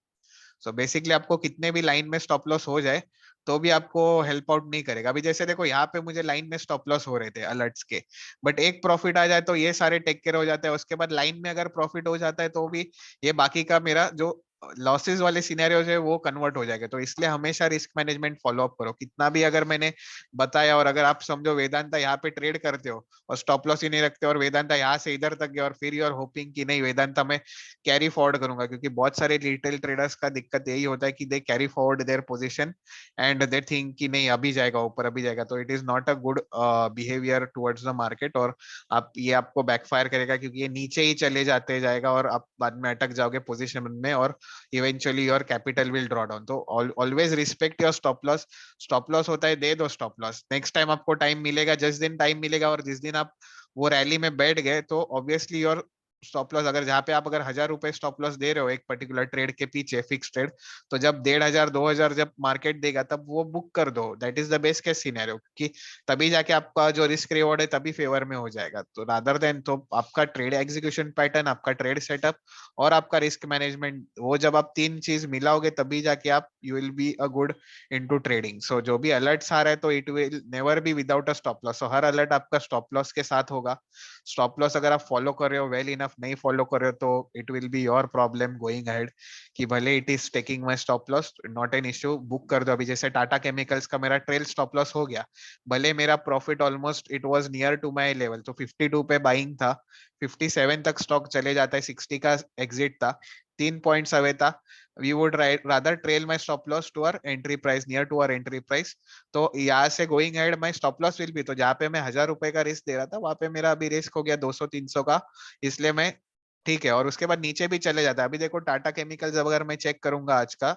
सो बेसिकली आपको कितने भी लाइन में स्टॉप लॉस हो जाए तो भी आपको हेल्प आउट नहीं करेगा. अभी जैसे देखो यहाँ पे मुझे लाइन में स्टॉप लॉस हो रहे थे अलर्ट्स के, बट एक प्रॉफिट आ जाए तो ये सारे टेक केयर हो जाते हैं. उसके बाद लाइन में अगर प्रॉफिट हो जाता है तो भी ये बाकी का मेरा जो लॉसेस वाले सिनेरियोज है वो कन्वर्ट हो जाएगा. तो इसलिए हमेशा रिस्क मैनेजमेंट फॉलो अप करो. कितना भी अगर मैंने बताया, और अगर आप समझो वेदांता यहाँ पे ट्रेड करते हो और स्टॉप लॉस ही नहीं रखते और वेदांता यहाँ से इधर तक गया और फिर यू आर होपिंग कि नहीं वेदांता में कैरी फॉरवर्ड करूंगा, क्योंकि बहुत सारे रिटेल ट्रेडर्स का दिक्कत यही होता है कि they carry forward their position and they think कि नहीं अभी जाएगा ऊपर अभी जाएगा. तो it is not a good behaviour towards the market, और आप ये आपको बैकफायर करेगा क्योंकि ये नीचे ही चले जाते जाएगा और आप बाद में अटक जाओगे पोजीशन में और eventually your capital will draw down. तो always respect your stop loss. Stop loss होता है, दे दो स्टॉप लॉस. नेक्स्ट टाइम आपको टाइम मिलेगा, जिस दिन टाइम मिलेगा और जिस दिन आप वो रैली में बैठ गए तो ऑब्वियसली योर स्टॉप लॉस, अगर जहाँ पे आप अगर 1,000 रुपए स्टॉप लॉस दे रहे हो एक पर्टिकुलर ट्रेड के पीछे फिक्स ट्रेड, तो जब 1,500 2,000 जब मार्केट देगा तब वो बुक कर दो. That is the best case scenario, कि तभी जाके आपका जो रिस्क रिवॉर्ड है तभी फेवर में हो जाएगा. तो रादर देन तो आपका ट्रेड एग्जीक्यूशन पैटर्न, आपका ट्रेड सेटअप और आपका रिस्क मैनेजमेंट, वो जब आप तीन चीज मिलाओगे तभी जाके आप you will be a good into trading. So जो भी अलर्ट्स आ रहा है तो it will never be without a stop loss. So हर अलर्ट आपका स्टॉप लॉस के साथ होगा. स्टॉप लॉस अगर आप फॉलो कर रहे हो वेल इनफ, नहीं फॉलो कर रहे हो तो it will be your problem going ahead, कि भले it is taking my stop loss not an issue, book कर दो. अभी जैसे टाटा केमिकल्स का मेरा ट्रेल स्टॉप लॉस हो गया, भले मेरा profit almost it was near to my level, तो 52 पे बाइंग था, 57 तक स्टॉक चले जाता है, 60 का एग्जिट था, 3 पॉइंट्स अवे था. We would rather trail my stop loss to our entry price, near to our entry price. तो यहाँ से going head my stop loss will be, तो जहाँ पे मैं 1,000 रुपए का रिस्क दे रहा था वहां पे मेरा अभी रिस्क हो गया 200-300 का, इसलिए मैं ठीक है. और उसके बाद नीचे भी चले जाता है. अभी देखो टाटा केमिकल्स अगर मैं चेक करूंगा आज का,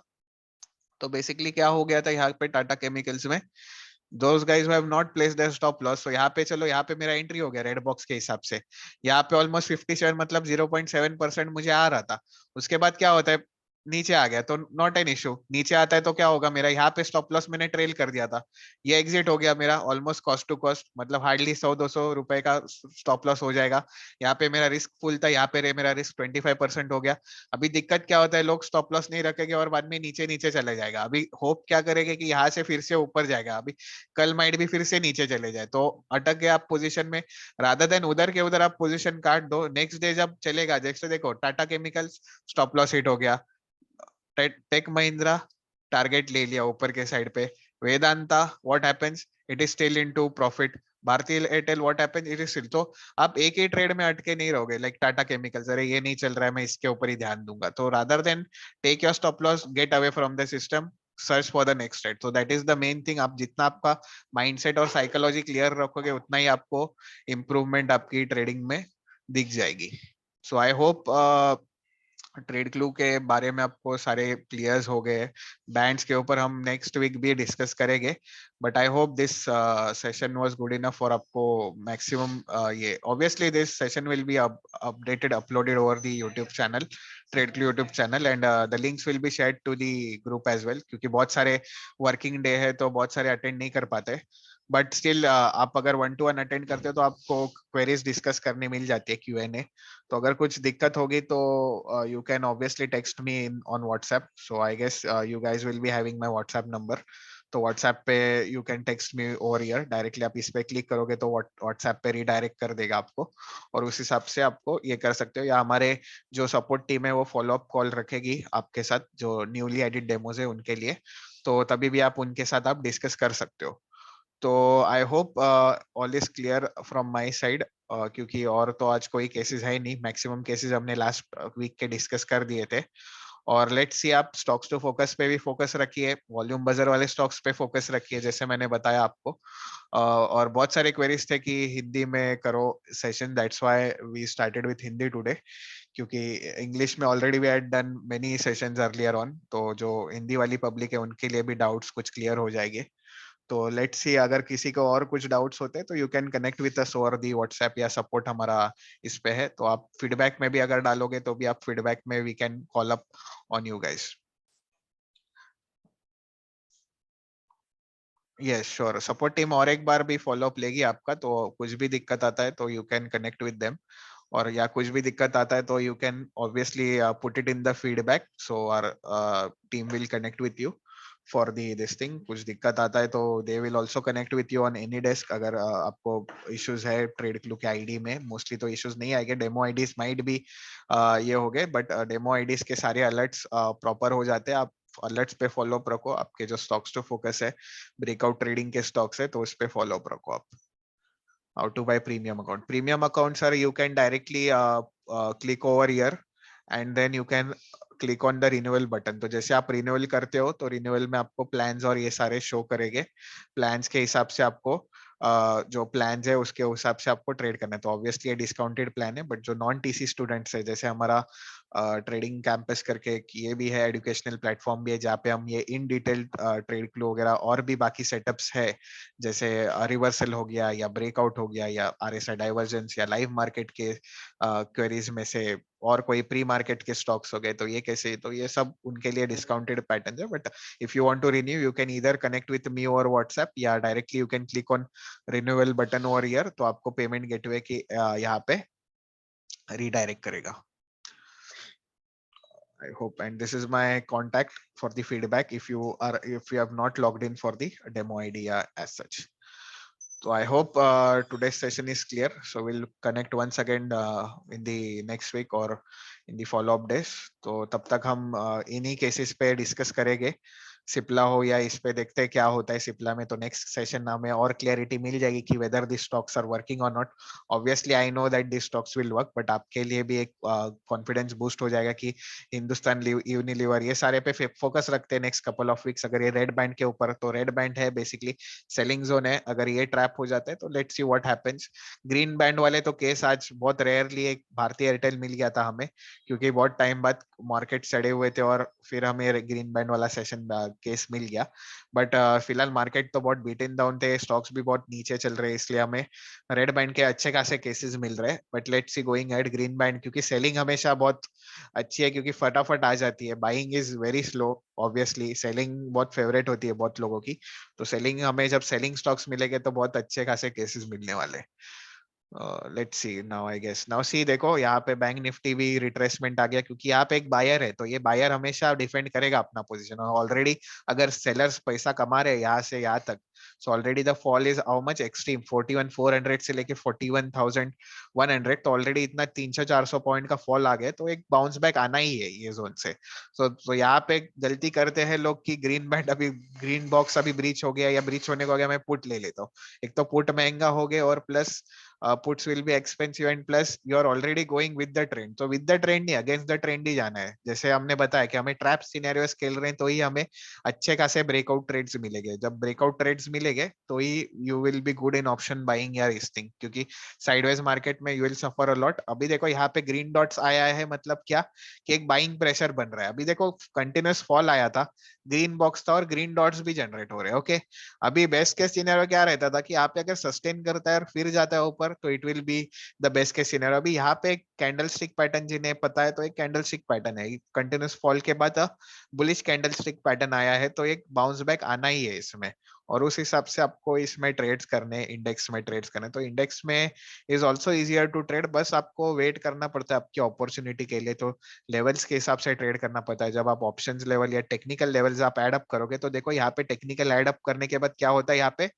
तो बेसिकली क्या हो गया था यहाँ पे टाटा केमिकल्स में, those guys have not placed their stop loss. तो यहाँ पे चलो, यहाँ पे मेरा एंट्री हो गया रेड बॉक्स के हिसाब से. यहाँ पे ऑलमोस्ट 57 मतलब 0.7% मुझे आ रहा था. उसके बाद क्या होता है, नीचे आ गया तो नॉट एन इशू. नीचे आता है तो क्या होगा, मेरा यहाँ पे स्टॉप लॉस मैंने ट्रेल कर दिया था, ये एग्जिट हो गया मेरा ऑलमोस्ट कॉस्ट टू कॉस्ट, मतलब हार्डली 100-200 रुपए का स्टॉप लॉस हो जाएगा. यहाँ पे मेरा रिस्क फुल था, यहाँ पे मेरा रिस्क 25% हो गया. अभी दिक्कत क्या होता है, लोग स्टॉप लॉस नहीं रखेंगे और बाद में नीचे नीचे चले जाएगा. अभी होप क्या करेंगे कि यहाँ से फिर से ऊपर जाएगा, अभी कल माइट भी फिर से नीचे चले जाए तो अटक गए आप पोजीशन में. रादर देन उधर के उधर आप पोजीशन काट दो, नेक्स्ट डे जब चलेगा. जैसे देखो Tata chemicals stop loss hit हो गया, टेक महिंद्रा टारगेट ले लिया ऊपर के साइड पे, Vedanta what happens, it is still into profit, Bharti Airtel what happens, it is still. तो आप एक ही ट्रेड में अटके नहीं रहोगे लाइक टाटा केमिकल्स, अरे ये नहीं चल रहा है मैं इसके ऊपर ही ध्यान दूंगा. तो rather than take your stop loss, get away from the system, search for the next trade. तो that is the main thing. आप जितना आपका माइंडसेट और साइकोलॉजी क्लियर रखोगे उतना ही आपको इम्प्रूवमेंट आपकी ट्रेडिंग में दिख जाएगी. सो आई होप ट्रेड क्लू के बारे में आपको सारे क्लियर्स हो गए. बैंड्स के ऊपर हम नेक्स्ट वीक भी डिस्कस करेंगे, but I hope this session was good enough for आपको मैक्सिमम. ये obviously this session will be updated uploaded over the YouTube channel, Trade Clue YouTube channel, and the links will be shared to the group as well, क्योंकि बहुत सारे working day है तो बहुत सारे attend नहीं कर पाते. बट स्टिल आप अगर 1-to-1 अटेंड करते हो तो आपको क्वेरीज डिस्कस करने मिल जाती है, Q&A. तो अगर कुछ दिक्कत होगी तो you can obviously text me in on WhatsApp. So I guess you guys will be having my WhatsApp number. तो व्हाट्सएप पे you can text me over here directly, आप इस पे क्लिक करोगे तो व्हाट्सएप पे रीडायरेक्ट कर देगा आपको, और उस हिसाब से आपको ये कर सकते हो, या हमारे जो सपोर्ट टीम है वो फॉलो अप कॉल रखेगी आपके साथ, जो न्यूली एडिट डेमोज है उनके लिए, तो तभी भी आप उनके साथ आप डिस्कस कर सकते हो। तो I hope all is clear from my side, क्योंकि और तो आज कोई केसेस है ही नहीं, मैक्सिमम केसेस हमने लास्ट वीक के डिस्कस कर दिए थे। और लेट्स सी, आप स्टॉक्स टू फोकस पे भी फोकस रखिए, वॉल्यूम बजर वाले स्टॉक्स पे फोकस रखिए जैसे मैंने बताया आपको। और बहुत सारे क्वेरीज थे कि हिंदी में करो session, that's why we started with Hindi today, क्योंकि इंग्लिश में already we had done many sessions earlier on, तो जो हिंदी वाली पब्लिक है उनके लिए भी डाउट्स कुछ क्लियर हो जाएंगे। तो लेट्स सी, अगर किसी को और कुछ डाउट्स होते हैं तो you can connect with us over the WhatsApp, या सपोर्ट हमारा इस पे है, तो आप फीडबैक में भी अगर डालोगे तो भी आप फीडबैक में we can call up on you guys. Yes sure, support team और एक बार भी फॉलो अप लेगी आपका, तो कुछ भी दिक्कत आता है तो you can connect with them, और या कुछ भी दिक्कत आता है तो you can obviously put it in the feedback, so our team will connect with you for the this thing. कुछ दिक्कत आता है तो they will also connect with you on AnyDesk, अगर आपको इश्यूज है ट्रेड क्लू के ID में, मोस्टली तो इश्यूज नहीं आएंगे, डेमो आईडीज माइट भी ये हो गए, बट डेमो आईडीज के सारे अलर्ट्स प्रॉपर हो जाते हैं। आप अलर्ट्स पे फॉलो अप रखो, आपके जो स्टॉक्स टू फोकस है, ब्रेकआउट ट्रेडिंग के स्टॉक्स है, तो उस पे फॉलो अप रखो आप। How to buy premium account? Premium accounts are, you can directly click over here, and then you can click on the renewal button. तो जैसे आप रिन्यूअल करते हो तो रिन्यूअल में आपको प्लान्स और ये सारे शो करेंगे, प्लान्स के हिसाब से आपको जो प्लान्स है उसके हिसाब से आपको ट्रेड करना है। तो ऑब्वियसली ये डिस्काउंटेड प्लान है, बट जो नॉन टीसी स्टूडेंट्स है, जैसे हमारा ट्रेडिंग कैंपस करके ये भी है, एजुकेशनल प्लेटफॉर्म भी है, जहाँ पे हम ये इन डिटेल ट्रेड क्लू वगैरह और भी बाकी सेटअप्स है, जैसे रिवर्सल हो गया या ब्रेकआउट हो गया या आरएसआई डाइवर्जेंस या लाइव मार्केट के क्वेरीज में से, और कोई प्री मार्केट के स्टॉक्स हो गए, तो ये कैसे, तो ये सब उनके लिए डिस्काउंटेड पैटर्न है। But if you want to renew, you can either connect with me और व्हाट्सएप, या directly you can click on renewal button over here, तो आपको पेमेंट गेटवे की यहाँ पे रीडायरेक्ट करेगा। I hope, and this is my contact for the feedback if you have not logged in for the demo idea as such. So I hope today's session is clear. So we'll connect once again in the next week or in the follow-up days. तो तब तक हम इन्हीं cases पे discuss करेंगे, सिप्ला हो या इस पे देखते हैं क्या होता है सिप्ला में। तो नेक्स्ट सेशन हमें और क्लैरिटी मिल जाएगी कि whether this stocks are working और not. Obviously I know that this stocks will work, but आपके लिए भी एक कॉन्फिडेंस बूस्ट हो जाएगा कि हिंदुस्तान यूनिलीवर ये सारे पे फोकस रखते हैं नेक्स्ट कपल ऑफ वीक्स। अगर ये रेड बैंड के ऊपर, तो रेड बैंड है बेसिकली सेलिंग जोन है, अगर ये ट्रैप हो जाता है तो let's see what happens. Green band वाले तो केस आज बहुत रेयरली एक भारतीय एयरटेल मिल गया था हमें, क्योंकि बहुत टाइम बाद मार्केट सड़े हुए थे और फिर हमें ग्रीन बैंड वाला सेशन केस मिल गया। बट फिलहाल मार्केट तो बहुत बीटन डाउन थे, स्टॉक्स भी बहुत नीचे चल रहे हैं, इसलिए हमें रेड बैंड के अच्छे खासे केसेस मिल रहे हैं। But let's see going at green band, क्योंकि सेलिंग हमेशा बहुत अच्छी है, क्योंकि फटाफट आ जाती है, buying is very slow. Obviously selling बहुत फेवरेट होती है बहुत लोगों की, तो सेलिंग हमें जब सेलिंग स्टॉक्स मिलेंगे तो बहुत अच्छे खासे केसेस मिलने वाले। Let's see now, I guess now see, देखो यहाँ पे बैंक निफ्टी भी रिट्रेसमेंट आ गया, क्योंकि यहाँ पे एक बायर है, तो ये बायर हमेशा डिफेंड करेगा अपना पोजीशन। और ऑलरेडी अगर सेलर्स पैसा कमा रहे हैं यहाँ से यहाँ तक, so already the fall is how much extreme, 41,400 से लेके 41,100, तो ऑलरेडी इतना 300-400 पॉइंट का फॉल आ गया, तो एक बाउंस बैक आना ही है ये जोन से। तो यहाँ पे गलती करते हैं लोग कि ग्रीन बैंड अभी, ग्रीन बॉक्स अभी ब्रीच हो गया या ब्रीच होने को हो गया, मैं पुट ले लेता हूँ। एक तो पुट महंगा हो गया, और plus puts will be expensive, and plus you are already going with the trend, तो with the trend नहीं, against the trend ही जाना है। जैसे हमने बताया कि हमें ट्रैप सिनेरियोस खेल रहे हैं, तो ही हमें अच्छे खासे ब्रेकआउट ट्रेड्स मिलेंगे। जब ब्रेकआउट ट्रेड्स मिलेंगे तो ही you will be good in option buying या लिस्टिंग, क्योंकि साइडवेज मार्केट में you will suffer a lot. अभी देखो यहाँ पे ग्रीन डॉट्स आया है, मतलब क्या कि एक बाइंग प्रेशर बन रहा है। अभी देखो कंटिन्यूस फॉल आया था, ग्रीन बॉक्स था और ग्रीन डॉट्स भी जनरेट हो रहे हैं। ओके, अभी बेस्ट केस सिनेरियो क्या रहता था कि आप अगर सस्टेन करता है और फिर जाता है ऊपर, तो it will be the best case scenario. अभी यहाँ पे एक कैंडल स्टिक पैटर्न जिन्हें पता है, तो एक कैंडल स्टिक पैटर्न है, कंटिन्यूस फॉल के बाद बुलिश कैंडल स्टिक पैटर्न आया है, तो एक बाउंस बैक आना ही है इसमें। और उस हिसाब से आपको इसमें ट्रेड्स करने, इंडेक्स में ट्रेड्स करने। तो इंडेक्स में is also easier to trade, बस आपको वेट करना पड़ता है आपकी अपॉर्चुनिटी के लिए। तो लेवल्स के हिसाब से ट्रेड करना पड़ता है। जब आप ऑप्शंस लेवल या टेक्निकल लेवल्स आप एड अप करोगे तो देखो यहाँ पे टेक्निकल एड अप करने के बाद क्या होता है, यहाँ पे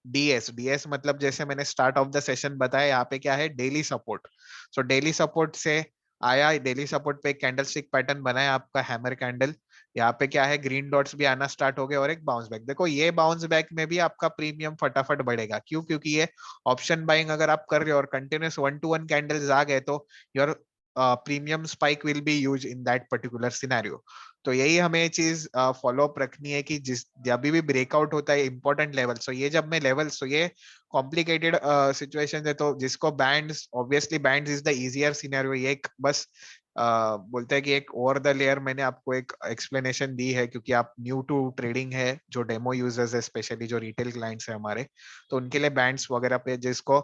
डीएस, डीएस मतलब जैसे मैंने स्टार्ट ऑफ द सेशन बताया, यहाँ पे क्या है, daily support. So daily support से आया, डेली सपोर्ट पे एक कैंडल स्टिक पैटर्न बनाया आपका हैमर कैंडल। यहाँ पे क्या है, ग्रीन डॉट्स भी आना स्टार्ट हो गए और एक बाउंस बैक। देखो ये बाउंस बैक में भी आपका प्रीमियम फटाफट बढ़ेगा। क्यों? क्योंकि ये ऑप्शन बाइंग अगर आप कर रहे हो और कंटिन्यूस 1 to 1 कैंडल्स आ गए तो your premium spike will be use in that particular scenario. तो यही हमें चीज फॉलो अप रखनी है कि जिस जब भी ब्रेकआउट होता है इंपॉर्टेंट लेवल, सो ये जब मैं लेवल, सो ये कॉम्प्लिकेटेड सिचुएशन है, तो जिसको bands, obviously bands is the easier scenario. ये एक बस बोलते हैं कि एक ओवर द लेयर मैंने आपको एक एक्सप्लेनेशन दी है, क्योंकि आप न्यू टू ट्रेडिंग है, जो डेमो यूजर्स है, स्पेशली जो रिटेल क्लाइंट्स है हमारे, तो उनके लिए बैंड्स वगैरह पे जिसको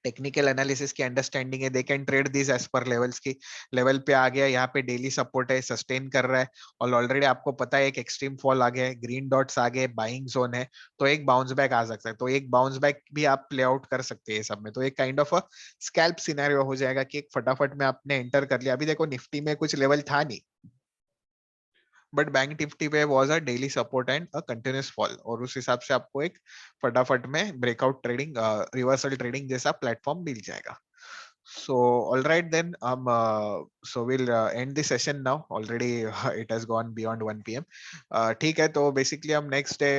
टेक्निकल एनालिसिस की अंडरस्टैंडिंग है, they can trade this as per levels की। लेवल पे आ गया, यहाँ पे डेली सपोर्ट है, सस्टेन कर रहा है, और ऑलरेडी आपको पता है एक एक्सट्रीम फॉल आ गया है, ग्रीन डॉट्स आ गए, बाइंग जोन है, तो एक बाउंस बैक आ सकता है। तो एक बाउंस बैक भी आप प्ले आउट कर सकते हैं सब में। तो एक kind of a scalp scenario हो जाएगा कि एक फटाफट में आपने एंटर कर लिया। अभी देखो निफ्टी में कुछ लेवल था नहीं, बट बैंक निफ्टी पे was a daily support and a continuous fall, और उस हिसाब से आपको एक फटाफट में ब्रेकआउट ट्रेडिंग, रिवर्सल ट्रेडिंग जैसा प्लेटफॉर्म मिल जाएगा। So, all right then. So we'll end the session now. Already it has gone beyond 1 p.m. ठीक है, तो बेसिकली हम नेक्स्ट डे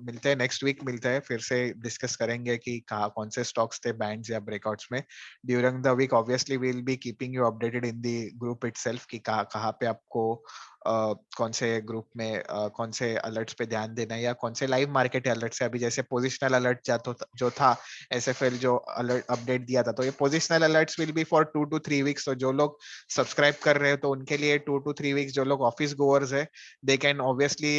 मिलते हैं, नेक्स्ट वीक मिलते हैं, फिर से डिस्कस करेंगे कि कहाँ कौन से स्टॉक्स थे बैंड्स या ब्रेकआउट्स में during the week. Obviously we will be keeping you updated in the group itself कि कहाँ कहाँ पे आपको कौन से ग्रुप में कौन से अलर्ट्स पे ध्यान देना है, या कौन से लाइव मार्केट अलर्ट्स है। अभी जैसे पोजिशनल अलर्ट जो था, एसएफएल जो अलर्ट अपडेट दिया था, तो ये positional alerts will be for 2 to 3 weeks. तो जो लोग सब्सक्राइब कर रहे हो तो उनके लिए 2 to 3 वीक्स, जो लोग ऑफिस गोअर्स है they can obviously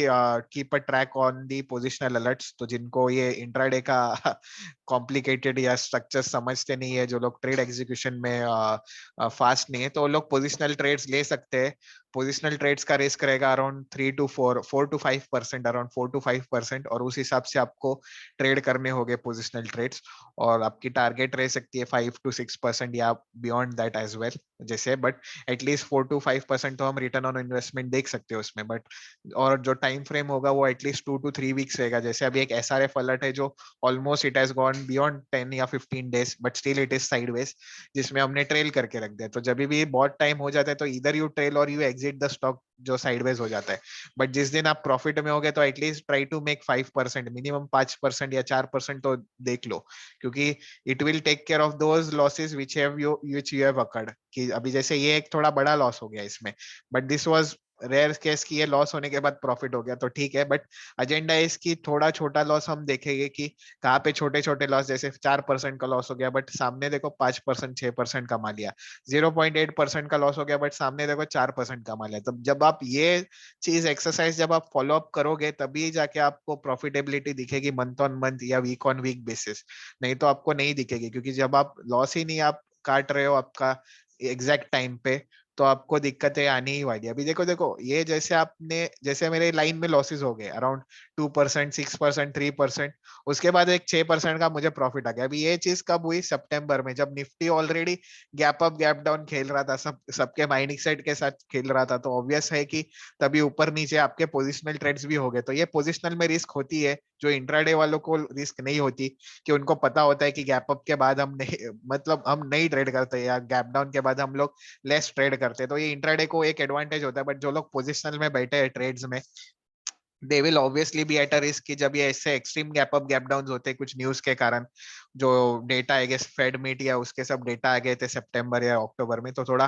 keep a track on the positional alerts. तो जिनको ये इंट्राडे का कॉम्प्लिकेटेड या स्ट्रक्चर समझते नहीं है, जो लोग ट्रेड एग्जीक्यूशन में फास्ट नहीं है, तो वो लोग पोजिशनल ट्रेड्स ले सकते हैं। पोजिशनल ट्रेड्स का रिस्क रहेगा around 3 to 4, 4 to 5%, around 4 to 5%, और उस हिसाब से आपको ट्रेड करने होंगे पोजिशनल ट्रेड्स। और आपकी टारगेट रह सकती है 5 to 6% या बियॉन्ड दैट एज वेल, जैसे, बट एटलीस्ट 4 to 5% तो हम रिटर्न ऑन इन्वेस्टमेंट देख सकते हैं उसमें। बट और जो टाइम फ्रेम होगा वो एटलीस्ट 2 to 3 वीक्स रहेगा। जैसे अभी एक एसआरएफ अलर्ट है जो almost it has gone beyond 10 या 15 days, but still it is sideways, जिसमें हमने ट्रेल करके रख दिया। तो जब भी बहुत टाइम हो जाता है तो इधर यू ट्रेल और यू एग्जिट द स्टॉक जो साइडवेज हो जाता है। बट जिस दिन आप प्रॉफिट में हो गए तो at least try to make 5%, minimum 5% या 4% तो देख लो, क्योंकि it will take care of those losses which you have occurred. कि अभी जैसे ये एक थोड़ा बड़ा लॉस हो गया इसमें, but this was rare case की ये लॉस होने के बाद प्रॉफिट हो गया, तो ठीक है। बट एजेंडा है इसकी थोड़ा छोटा लॉस हम देखेंगे कि कहाँ पे छोटे छोटे लॉस, जैसे 4% का लॉस हो गया बट सामने देखो 5% 6% कमा लिया, 0.8% का लॉस हो गया बट सामने देखो 4% कमा लिया। तब जब आप ये चीज एक्सरसाइज जब आप फॉलो अप करोगे तभी जाके आपको प्रॉफिटेबिलिटी दिखेगी मंथ ऑन मंथ या वीक ऑन वीक बेसिस, नहीं तो आपको नहीं दिखेगी। क्योंकि जब आप लॉस ही नहीं आप काट रहे हो आपका एग्जैक्ट टाइम पे, तो आपको दिक्कतें आनी ही वाली। अभी देखो देखो ये जैसे आपने, जैसे मेरे लाइन में लॉसेस हो गए अराउंड 2%, 6%, 3%, उसके बाद एक 6% का मुझे प्रॉफिट आ गया। अभी ये चीज कब हुई? सितंबर में, जब Nifty already gap up gap down खेल रहा था, सबके माइनिंग साइड के साथ खेल रहा था, तो ऑब्वियस है कि तभी ऊपर नीचे आपके पोजिशनल ट्रेड्स भी हो गए। तो ये पोजिशनल में रिस्क होती है जो इंट्राडे वालों को रिस्क नहीं होती, कि उनको पता होता है कि गैप अप के बाद हम नहीं, मतलब हम नहीं ट्रेड करते, या गैप डाउन के बाद हम लोग लेस ट्रेड करते हैं। तो ये इंट्राडे को एक एडवांटेज होता है। बट जो लोग पोजिशनल में बैठे हैं ट्रेड्स में, they will obviously be at a risk कि जब ये ऐसे extreme gap up gap down होते हैं कुछ न्यूज के कारण, जो data I guess Fed meet या उसके सब डेटा आ गए थे सितंबर या अक्टूबर में, तो थोड़ा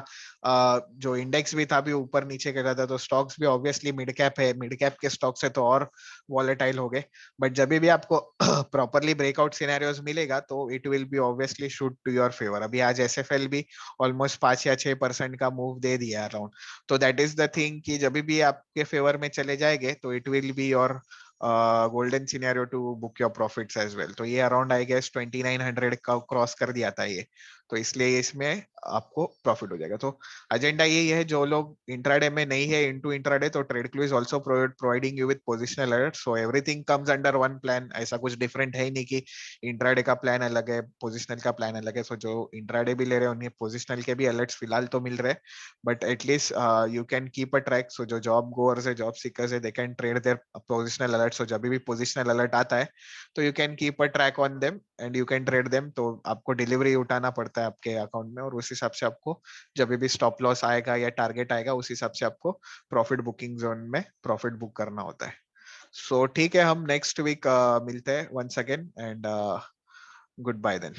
जो इंडेक्स भी था भी ऊपर नीचे कर रहा था, तो स्टॉक्स भी ऑब्वियसली मिड कैप है, मिड कैप के स्टॉक्स है तो और वॉलेटाइल हो गए। बट जब भी आपको प्रॉपरली ब्रेकआउट सिनेरियोज मिलेगा तो it will be obviously shoot to your favour. अभी आज एसएफएल भी ऑलमोस्ट 5 या 6% का मूव दे दिया अराउंड। तो दैट इज द थिंग कि जब भी आपके फेवर में चले जाएंगे तो it will be your golden scenario to book your profits as well. तो ये अराउंड आई गेस 2900 का क्रॉस कर दिया था ये। तो इसलिए इसमें आपको प्रॉफिट हो जाएगा। तो एजेंडा यही है, जो लोग इंट्राडे में नहीं है इनटू इंट्राडे, तो Tradeclue is also providing you with positional alert, so everything comes under one plan. ऐसा कुछ डिफरेंट है ही नहीं कि इंट्राडे का प्लान अलग है, पोजिशनल का प्लान अलग है। सो जो इंट्राडे भी ले रहे हैं उन्हें पोजिशनल के भी अलर्ट्स फिलहाल तो मिल रहे हैं, but at least you can keep a track. So जो जॉब गोअर्स है, जॉब सीकर्स है, they can trade their positional alert. So जब भी पोजिशनल अलर्ट आता है तो you can keep a track on them and you can trade them. तो आपको डिलीवरी उठाना पड़ता है आपके अकाउंट में, और उस हिसाब से आपको जब भी स्टॉप लॉस आएगा या टारगेट आएगा उस हिसाब से आपको प्रॉफिट बुकिंग जोन में प्रॉफिट बुक करना होता है। सो ठीक है, हम नेक्स्ट वीक मिलते हैं once again, and good bye then.